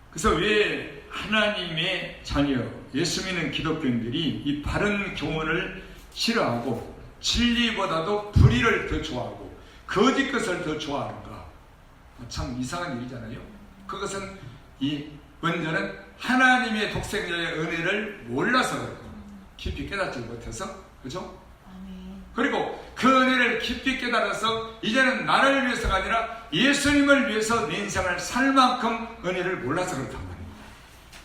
그래서 왜 하나님의 자녀, 예수 믿는 기독교인들이 이 바른 교훈을 싫어하고 진리보다도 불의를 더 좋아하고 거짓 것을 더 좋아하는가? 참 이상한 일이잖아요. 그것은 먼저는 하나님의 독생자의 은혜를 몰라서 그렇고 깊이 깨닫지 못해서, 그죠? 아멘. 그리고 그 은혜를 깊이 깨달아서 이제는 나를 위해서가 아니라 예수님을 위해서 내 인생을 살 만큼 은혜를 몰라서 그렇단 말입니다.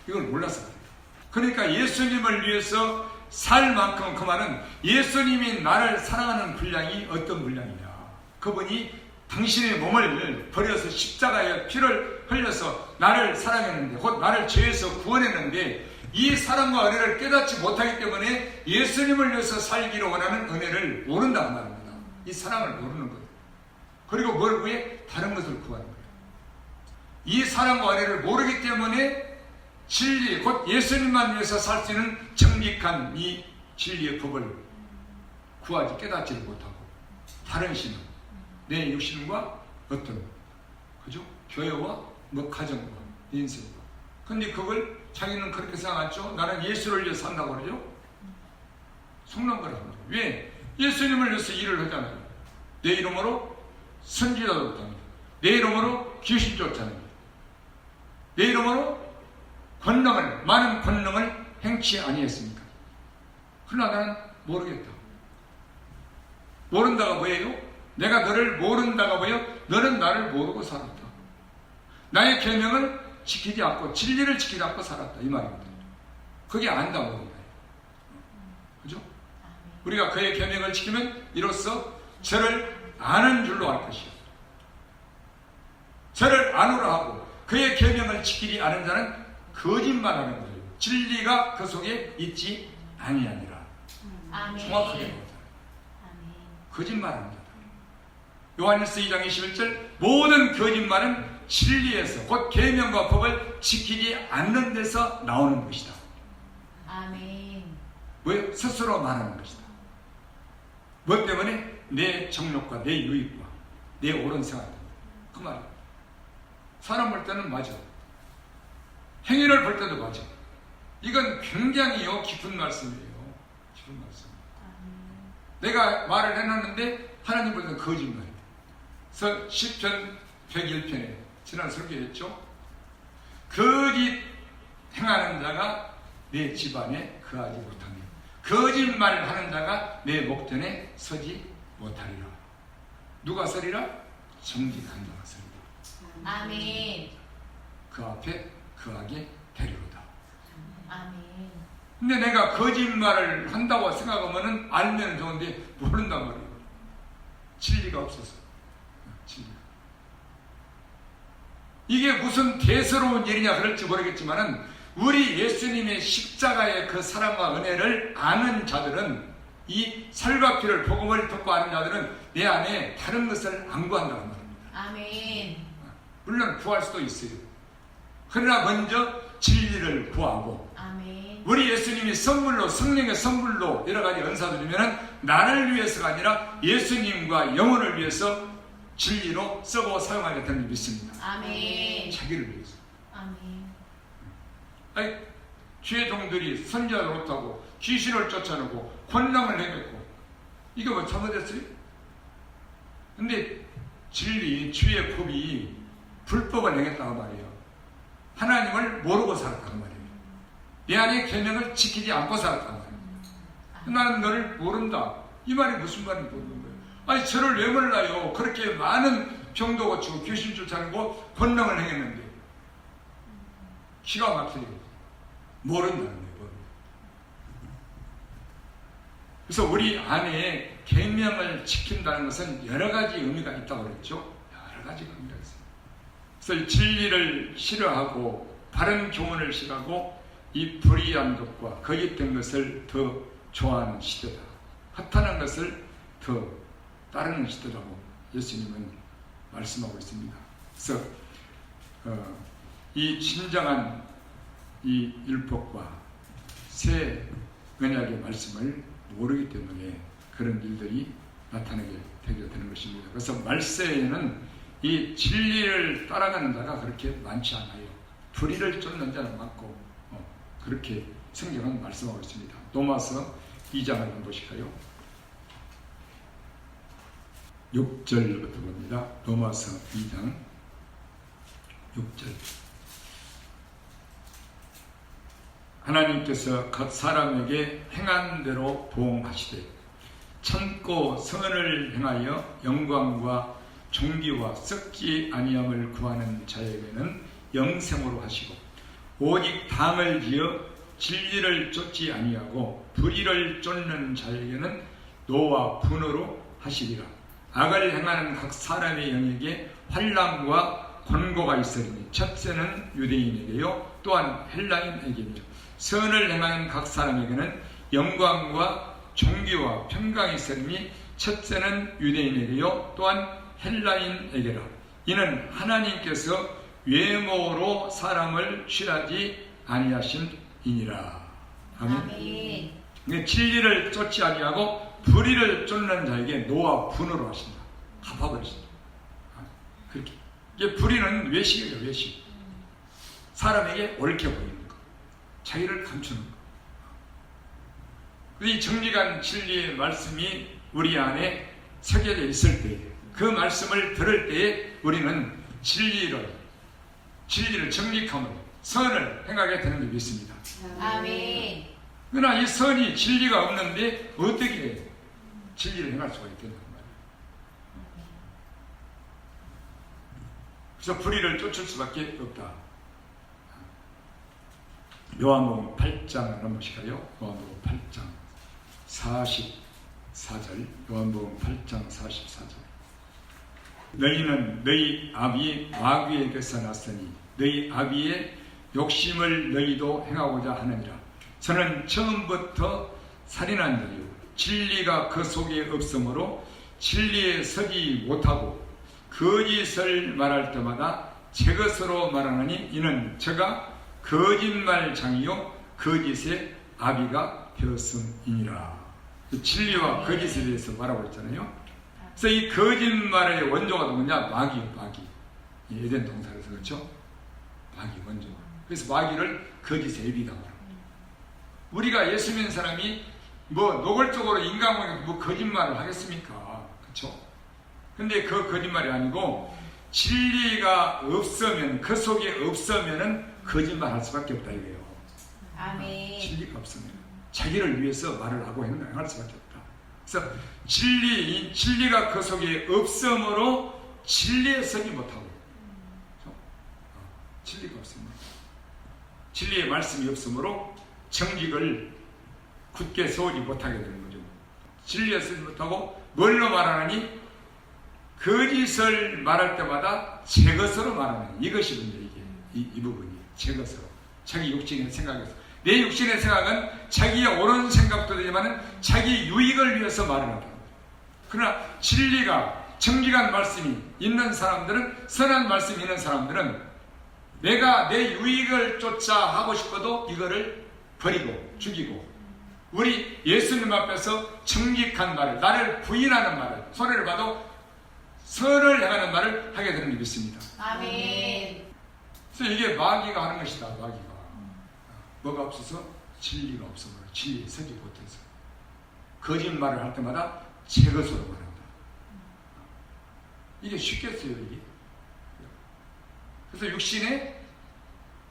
이걸 몰라서 그래요. 그러니까 예수님을 위해서 살 만큼, 그 말은 예수님이 나를 사랑하는 분량이 어떤 분량이냐. 그분이 당신의 몸을 버려서 십자가에 피를 흘려서 나를 사랑했는데, 곧 나를 죄에서 구원했는데, 이 사랑과 은혜를 깨닫지 못하기 때문에 예수님을 위해서 살기를 원하는 은혜를 모른단 말입니다. 이 사랑을 모르는 거예요. 그리고 뭘 구해? 다른 것을 구하는 거예요. 이 사랑과 은혜를 모르기 때문에 진리, 곧 예수님만 위해서 살 수 있는 정직한 이 진리의 법을 구하지, 깨닫지를 못하고 다른 신앙, 내 육신과 어떤, 그죠? 교회와 뭐 가정과 인생과. 근데 그걸 자기는 그렇게 생각하죠. 나는 예수를 위해서 산다고 그러죠. 속는 거라는 거예요. 왜? 예수님을 위해서 일을 하잖아요. 내 이름으로 선지자도 못합니다. 내 이름으로 귀신 쫓아냅니다. 내 이름으로 많은 권능을 행치 아니했습니까? 그러나 나는 모르겠다. 모른다가 뭐예요? 내가 너를 모른다가 뭐예요? 너는 나를 모르고 살았다. 나의 계명을 지키지 않고, 진리를 지키지 않고 살았다. 이 말입니다. 그게 안다고 합니다. 그죠? 우리가 그의 계명을 지키면 이로써 저를 아는 줄로 알 것이요. 저를 아노라 하고 그의 계명을 지키지 않은 자는 거짓말하는 거예요. 진리가 그 속에 있지 아니하니라. 아멘. 정확하게 말하잖아요. 거짓말하는 자다. 요한일서 2장 21절 모든 거짓말은 진리에서, 곧 계명과 법을 지키지 않는 데서 나오는 것이다. 아멘. 왜? 스스로 말하는 것이다. 뭐 때문에? 내 정욕과 내 유익과 내 옳은 생활 때문에. 그 말이야. 사람 볼 때는 맞아. 행위를 볼 때도 맞아. 이건 굉장히 깊은 말씀이에요. 깊은 말씀. 내가 말을 해놨는데 하나님 볼 때는 거짓말이에요. 그래서 시편 101편에 지난 설교했죠. 거짓 행하는 자가 내 집안에 거하지 못하며 거짓말 하는 자가 내 목전에 서지 못하리라. 누가 서리라? 정직한 자가 서리라. 아멘. 그 앞에 거하게 되리로다. 아멘. 근데 내가 거짓말을 한다고 생각하면 알면 좋은데 모른단 말이에요. 진리가 없어서. 진리가. 이게 무슨 대수로운 일이냐 그럴지 모르겠지만은 우리 예수님의 십자가의 그 사랑과 은혜를 아는 자들은, 이 살과 피를 복음을 듣고 아는 자들은 내 안에 다른 것을 안 구한다는 말입니다. 아멘. 물론 구할 수도 있어요. 그러나 먼저 진리를 구하고, 아멘. 우리 예수님이 선물로, 성령의 선물로 여러 가지 은사 드리면은 나를 위해서가 아니라 예수님과 영혼을 위해서 진리로 쓰고 사용하겠다는 줄 믿습니다. 아멘. 자기를 위해서. 아멘. 아니, 주의 종들이 선지자를 못하고 귀신을 쫓아내고 권능을 내뱉고 이게 뭐 잘못됐어요? 근데 진리, 주의 법이 불법을 행했다고 말이에요. 하나님을 모르고 살았다고 말이에요. 내 안의 계명을 지키지 않고 살았다고 말이에요. 나는 너를 모른다. 이 말이 무슨 말인지 모르는 거예요. 아니, 저를 왜 몰라요? 그렇게 많은 병도 고치고 귀신 쫓아내고 권능을 행했는데. 기가 막혀요. 모른다는 거예요. 그래서 우리 안에 계명을 지킨다는 것은 여러 가지 의미가 있다고 그랬죠. 여러 가지 의미가 있어요. 그래서 진리를 싫어하고 바른 교훈을 싫어하고 이 불의한 것과 거짓된 것을 더 좋아하는 시대다. 허탄한 것을 더 따르는 시대라고 예수님은 말씀하고 있습니다. 그래서 이 진정한 이 율법과 새 언약의 말씀을 모르기 때문에 그런 일들이 나타나게 되게 되는 것입니다. 그래서 말세에는 이 진리를 따라가는 자가 그렇게 많지 않아요. 불의를 쫓는 자는 많고 그렇게 성경은 말씀하고 있습니다. 로마서 2장을 한번 보실까요? 6절부터 봅니다. 로마서 2장 6절. 하나님께서 각 사람에게 행한 대로 보응하시되 참고 선을 행하여 영광과 존귀와 썩지 아니함을 구하는 자에게는 영생으로 하시고 오직 당을 지어 진리를 쫓지 아니하고 불의를 쫓는 자에게는 노와 분노로 하시리라. 악을 행하는 각 사람의 영에게 환난과 권고가 있으리니 첫째는 유대인에게요 또한 헬라인에게니요 선을 행하는 각 사람에게는 영광과 존귀와 평강이 있으리니 첫째는 유대인에게요 또한 헬라인에게라. 이는 하나님께서 외모로 사람을 취하지 아니하심이니라. 아멘. 아멘. 진리를 쫓지 아니하고 불의를 쫓는 자에게 노와 분노로 하신다. 갚아버리신다. 그렇게. 이게 불의는 외식이에요. 외식. 사람에게 옳게 보이는 것. 자기를 감추는 것. 이 정직한 진리의 말씀이 우리 안에 새겨져 있을 때, 그 말씀을 들을 때에 우리는 진리를 정직함을, 선을 행하게 되는 게 있습니다. 아멘. 그러나 이 선이 진리가 없는데 어떻게 진리를 행할 수가 있겠냐 말이에요. 그래서 불의를 쫓을 수밖에 없다. 요한복음 8장 한번 보실까요? 요한복음 8장 44절. 요한복음 8장 44절. 너희는 너희 아비 마귀에게서 났으니 너희 아비의 욕심을 너희도 행하고자 하느니라. 저는 처음부터 살인한 자요 진리가 그 속에 없으므로 진리에 서지 못하고 거짓을 말할 때마다 제 것으로 말하느니 이는 제가 거짓말장이요 거짓의 아비가 되었음이니라. 진리와 거짓에 대해서 말하고 있잖아요. 그래서 이 거짓말의 원조가 누구냐? 마귀요, 마귀. 에덴 동산에서 그렇죠? 마귀 원조. 그래서 마귀를 거짓의 애비다 말합니다. 우리가 예수 믿는 사람이 뭐 노골적으로 인간관계 뭐 거짓말을 하겠습니까? 그렇죠? 근데 그 거짓말이 아니고 진리가 없으면, 그 속에 없으면은 거짓말 할 수밖에 없다 이거예요. 아멘. 진리가 없으면 자기를 위해서 말을 하고 행할 수밖에 없다. 그래서 진리가 그 속에 없으므로 진리에 서지 못하고, 진리가 없습니다. 진리의 말씀이 없으므로 정직을 굳게 세우지 못하게 되는 거죠. 진리에 서지 못하고 뭘로 말하느니 거짓을 말할 때마다 제 것으로 말하는, 이것이 문제. 이게 이 부분이 제 것으로, 자기 육신의 생각에서. 내 육신의 생각은 자기의 옳은 생각도 되지만 자기 유익을 위해서 말을 한다. 그러나 진리가, 정직한 말씀이 있는 사람들은, 선한 말씀이 있는 사람들은 내가 내 유익을 쫓아 하고 싶어도 이거를 버리고 죽이고, 우리 예수님 앞에서 정직한 말을, 나를 부인하는 말을, 손해를 봐도 선을 행하는 말을 하게 되는 게 믿습니다. 아멘. 그래서 이게 마귀가 하는 것이다. 마귀가 뭐가 없어서? 진리가 없어서, 진리에 서지 못해서 거짓말을 할 때마다 제 것으로 말한다. 이게 쉽겠어요 이게? 그래서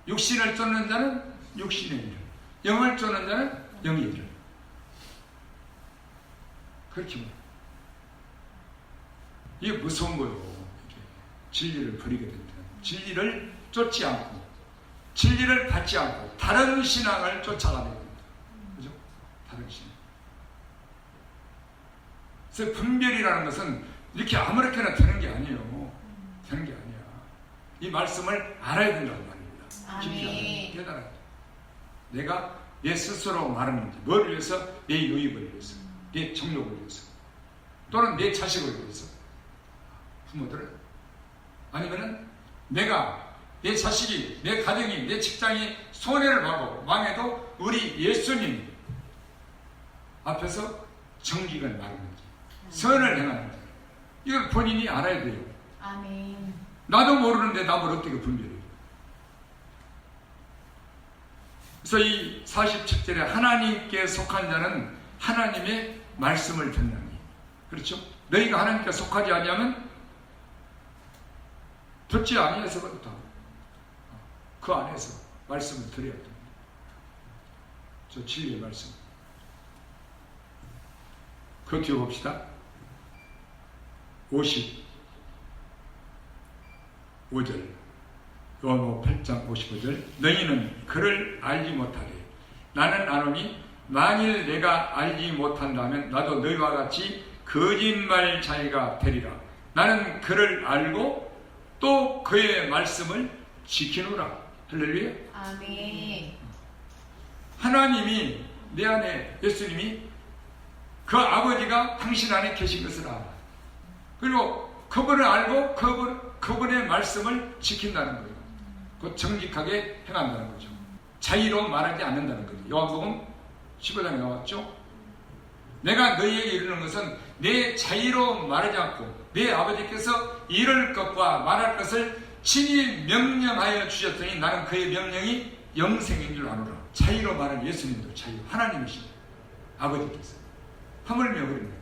육신을 쫓는 자는 육신의 일을, 영을 쫓는 자는 영의 일을, 그렇게 말해요. 이게 무서운 거예요. 이게 진리를 버리게 됩니다. 진리를 쫓지 않고, 진리를 받지 않고 다른 신앙을 쫓아가게 됩니다. 그죠? 다른 신앙. 그래서 분별이라는 것은 이렇게 아무렇게나 되는 게 아니에요. 되는 게 아니야. 이 말씀을 알아야 된다고 말입니다. 깊이 알아야 돼. 깨달아야 돼. 내가 내 스스로 말하는지, 뭘 위해서? 내 유익을 위해서. 내 정욕을 위해서 또는 내 자식을 위해서 부모들은 아니면은 내가 내 자식이 내 가정이 내 직장이 손해를 봐도 망해도 우리 예수님 앞에서 정직을 말하는지 선을 행하는지 이걸 본인이 알아야 돼요. 아멘. 나도 모르는데 남을 어떻게 분별해요? 그래서 이 47절에 하나님께 속한 자는 하나님의 말씀을 듣나니, 그렇죠? 너희가 하나님께 속하지 않냐면 듣지 아니해서 그렇다. 그 안에서 말씀을 드려야 됩니다. 저 진리의 말씀. 그 뒤에 봅시다. 55절 요한복음 8장 55절 너희는 그를 알지 못하되 나는 아노니 만일 내가 알지 못한다면 나도 너희와 같이 거짓말자가 되리라. 나는 그를 알고 또 그의 말씀을 지키노라. 할렐루야. 아멘. 하나님이 내 안에 예수님이 그 아버지가 당신 안에 계신 것을 알아. 그리고 그분을 알고 그분의 말씀을 지킨다는 거예요. 그 정직하게 행한다는 거죠. 자의로 말하지 않는다는 거죠. 요한복음 15장에 나왔죠. 내가 너희에게 이르는 것은 내 자의로 말하지 않고 내 아버지께서 이룰 것과 말할 것을 친히 명령하여 주셨더니 나는 그의 명령이 영생인 줄 아노라. 자의로 말하는 예수님도 자유, 하나님이시죠. 아버지께서. 하물며 그럽니다.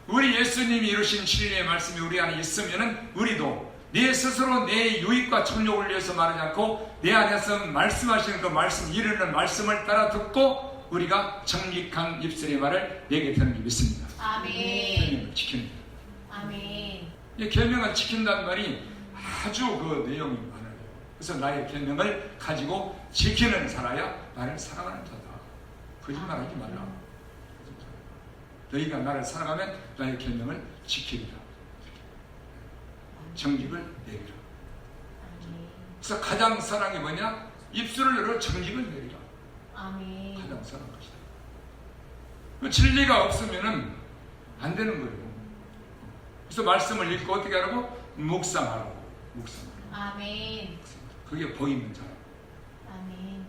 우리 예수님이 이루신 진리의 말씀이 우리 안에 있으면은 우리도 내 스스로 내 유익과 정욕을 위해서 말하지 않고 내 안에서 말씀하시는 그 말씀, 이르는 말씀을 따라 듣고 우리가 정직한 입술의 말을 내게 되는 줄 믿습니다. 아멘. 계명을 지키는 것. 아멘. 이 계명을 지킨다는 말이 아주 그 내용이 많아요. 그래서 나의 계명을 가지고 지키는 자라야 나를 사랑하는 자다. 거짓말하지 말라. 너희가 나를 사랑하면 나의 계명을 지키리라. 정직을 내리라. 그래서 가장 사랑이 뭐냐? 입술을 열어 정직을 내리라. 아멘. 가장 사랑한 것이다. 그 진리가 없으면은 안 되는 거예요. 그래서 말씀을 읽고 어떻게 하라고? 묵상하라고. 묵상하라고. 아멘. 그게 복 있는 자라. 아멘.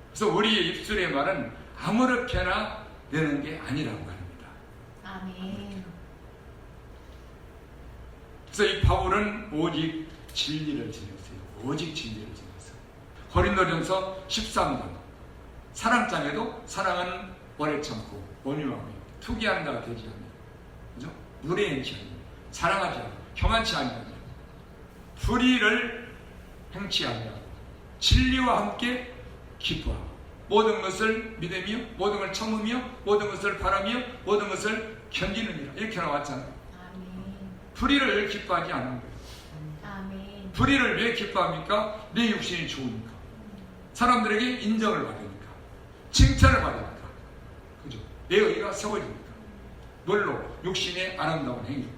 그래서 우리의 입술의 말은 아무렇게나 내는 게 아니라고 합니다. 아멘. 그래서 이 바울은 오직 진리를 지녔어요. 오직 진리를 지녔어요. 고린도전서 13장 사랑장에도 사랑은 오래 참고 온유하며 투기하는 자가 되지 않으며 그죠? 무례행치 않으며 사랑하지 않으며 교만치 아니하며 불의를 행치 아니하고 진리와 함께 기뻐하고 모든 것을 믿으며 모든 걸 참으며 모든 것을 바라며 모든 것을 견디느니라. 이렇게 나왔잖아요. 아멘. 불의를 기뻐하지 않는 거예요. 아멘. 불의를 왜 기뻐합니까? 내 육신이 좋으니까. 사람들에게 인정을 받으니까. 칭찬을 받으니까. 그죠? 내 의가 세워지니까. 뭘로? 육신의 아름다운 행위.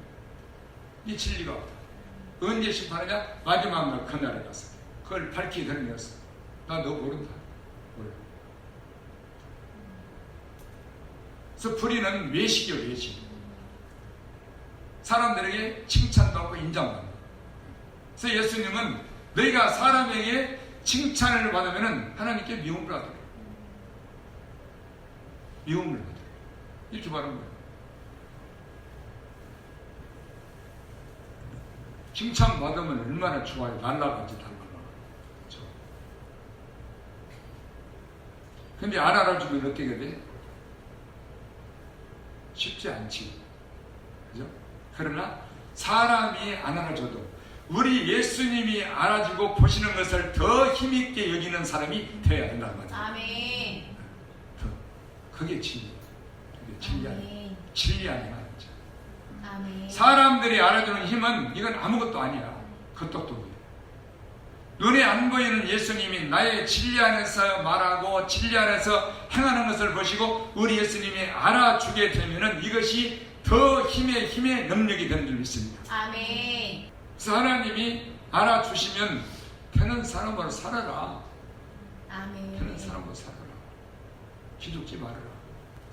이 진리가 언제 심판하냐? 마지막 날 그날에 가서 그걸 밝히 드러내었어. 나 너 모른다. 몰라. 그래서 불의는 외식이요, 외식. 사람들에게 칭찬도 하고 인정받는. 그래서 예수님은 너희가 사람에게 칭찬을 받으면 하나님께 미움을 하더래. 미움을 하더래. 이렇게 말하는 거예요. 칭찬 받으면 얼마나 좋아요. 날라가지 달라가. 그렇죠? 근데 안 알아주면 어떻게 돼? 쉽지 않지. 그죠? 그러나 사람이 안 알아줘도 우리 예수님이 알아주고 보시는 것을 더 힘있게 여기는 사람이 되어야 된단 말이에요. 아멘. 그게 진리. 그게 진리 아니야. 아멘. 진리 아니야. 아멘. 사람들이 알아주는 힘은 이건 아무것도 아니야. 겉떡도 눈에 안 보이는 예수님이 나의 진리 안에서 말하고 진리 안에서 행하는 것을 보시고 우리 예수님이 알아주게 되면은 이것이 더 힘의 능력이 되는 줄 믿습니다. 아멘. 그래서 하나님이 알아주시면 되는 사람으로 살아라. 아멘. 되는 사람으로 살아라. 기죽지 말아라.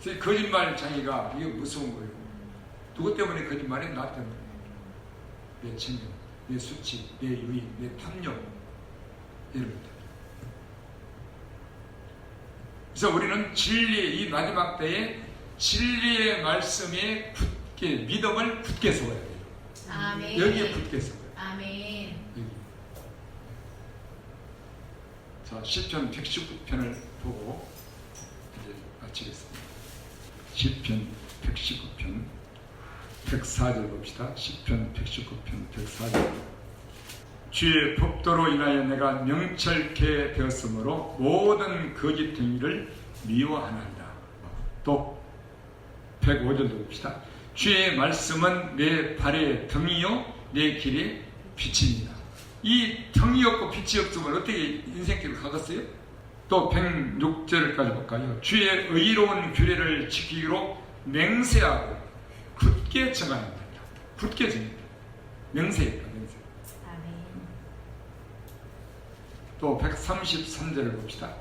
그래서 거짓말 장애가 이게 무서운 거예요. 누구 때문에 거짓말해? 나 때문에. 내 친구, 내 수치, 내 유의, 내 탐욕 이런 것들. 그래서 우리는 진리의 이 마지막 때에 진리의 말씀에 굳게 믿음을 굳게 세워야 돼요. 아멘. 여기에 굳게 세워요. 아멘. 여기. 자, 시편 119편을 보고 이제 마치겠습니다. 시편 119편 104절 봅시다. 시편 119편 104절. 주의 법도로 인하여 내가 명철케 되었으므로 모든 거짓 행위를 미워하나이다. 또 105절도 봅시다. 주의 말씀은 내 발의 등이요 내 길의 빛입니다. 이 등이 없고 빛이 없으면 어떻게 인생길을 가겠어요? 또 106절까지 볼까요? 주의 의로운 규례를 지키기로 맹세하고 굳게 정하는 겁니다. 굳게 정합니다. 맹세입니다. 맹세. 아멘. 또 133절을 봅시다.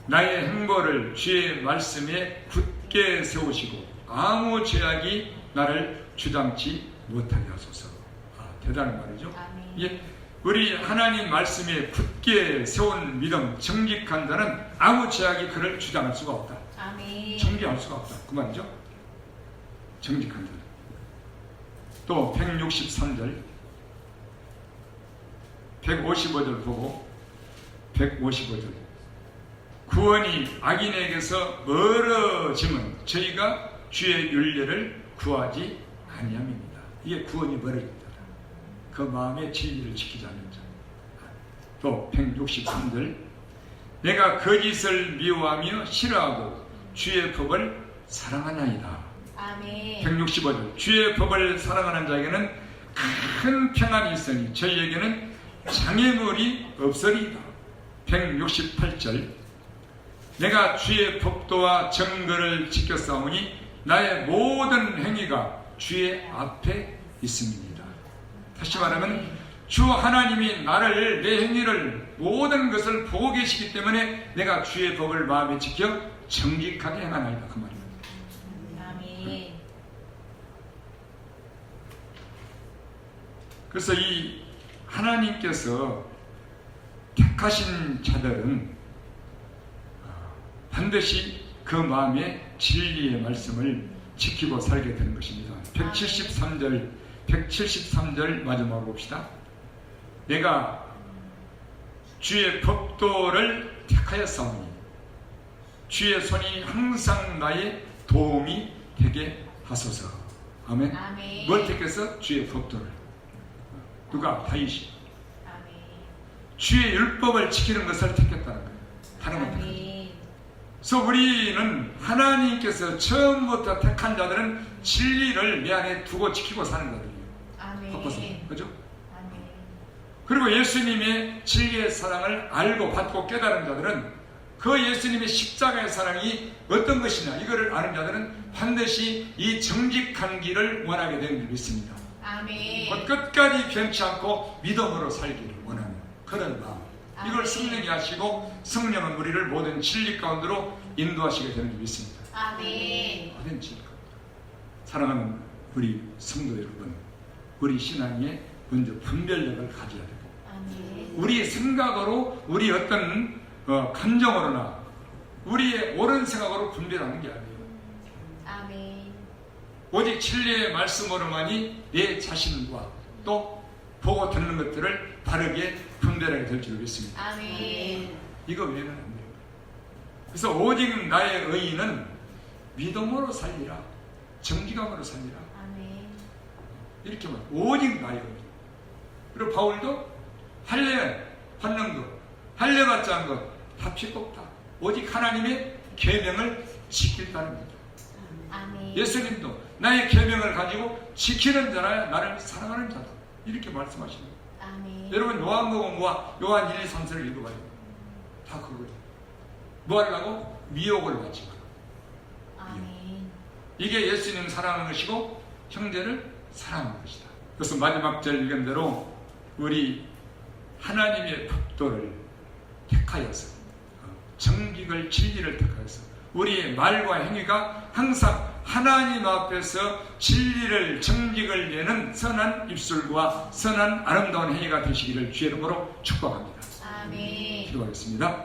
나의 행보를 주의 말씀에 굳게 세우시고 아무 죄악이 나를 주장치 못하게 하소서. 대단한 말이죠. 아멘. 예, 우리 하나님 말씀에 굳게 세운 믿음, 정직한 자는 아무 죄악이 그를 주장할 수가 없다. 아멘. 정죄할 수가 없다. 그 말이죠. 정직한 자. 또 163절 155절 보고 155절 구원이 악인에게서 멀어지면 저희가 주의 윤례를 구하지 아니함입니다. 이게 구원이 멀어진다. 그 마음의 진리를 지키지 않는 자. 또 163절 내가 거짓을 미워하며 싫어하고 주의 법을 사랑하나이다. 아멘. 165절 주의 법을 사랑하는 자에게는 큰 평안이 있으니 저희에게는 장애물이 없으리이다. 168절 내가 주의 법도와 정거를 지켰사오니 나의 모든 행위가 주의 앞에 있습니다. 다시 말하면 주 하나님이 나를 내 행위를 모든 것을 보고 계시기 때문에 내가 주의 법을 마음에 지켜 정직하게 행하나이다. 그 말입니다. 아멘. 그래서 이 하나님께서 택하신 자들은 반드시 그 마음에 진리의 말씀을 지키고 살게 되는 것입니다. 173절 마지막으로 봅시다. 내가 주의 법도를 택하였사오니 주의 손이 항상 나의 도움이 되게 하소서. 아멘. 아멘. 뭘 택했어? 주의 법도를. 누가? 다윗이. 아멘. 주의 율법을 지키는 것을 택했다는 거예요. 다른 건 택하지. 아멘. 그래서 우리는 하나님께서 처음부터 택한 자들은 진리를 내 안에 두고 지키고 사는 자들이에요. 아멘. 바꿔서. 그죠? 아멘. 그리고 예수님의 진리의 사랑을 알고 받고 깨달은 자들은 그 예수님의 십자가의 사랑이 어떤 것이냐 이거를 아는 자들은 반드시 이 정직한 길을 원하게 되는 줄 믿습니다. 아멘. 끝까지 변치 않고 믿음으로 살기를 원하는 그런 마음. 이걸 아멘. 성령이 하시고 성령은 우리를 모든 진리 가운데로 인도하시게 되는 줄 믿습니다. 아멘. 모든 진리 가운데. 사랑하는 우리 성도 여러분, 우리 신앙에 먼저 분별력을 가져야 되고 아멘. 우리의 생각으로 우리 어떤 감정으로나 우리의 옳은 생각으로 분별하는 게 아니에요. 아멘. 오직 진리의 말씀으로만이 내 자신과 또 보고 듣는 것들을 바르게 분별하게 될 줄 믿습니다. 아멘. 이거 외에는 안 돼요. 그래서 오직 나의 의인은 믿음으로 살리라, 정직함으로 살리라. 아멘. 이렇게 말. 오직 나의 의인. 그리고 바울도 할례 환능도 할례 받지 않은 것 다 필요 없다. 오직 하나님의 계명을 지킬다는 거죠. 아멘. 예수님도 나의 계명을 가지고 지키는 자라 나를 사랑하는 자다. 이렇게 말씀하시는 거예요. 아멘. 여러분 요한복음 요한 1, 2, 3서를 읽어봐요. 다 그거예요. 뭐 하려고? 미혹을 받지 마라. 아멘. 이게 예수님 사랑하는 것이고 형제를 사랑하는 것이다. 그래서 마지막 절 읽은 대로 우리 하나님의 법도를 택하여서 정직을 진리를 택하여서 우리의 말과 행위가 항상 하나님 앞에서 진리를 정직을 내는 선한 입술과 선한 아름다운 행위가 되시기를 주의 이름으로 축복합니다. 아멘. 기도하겠습니다.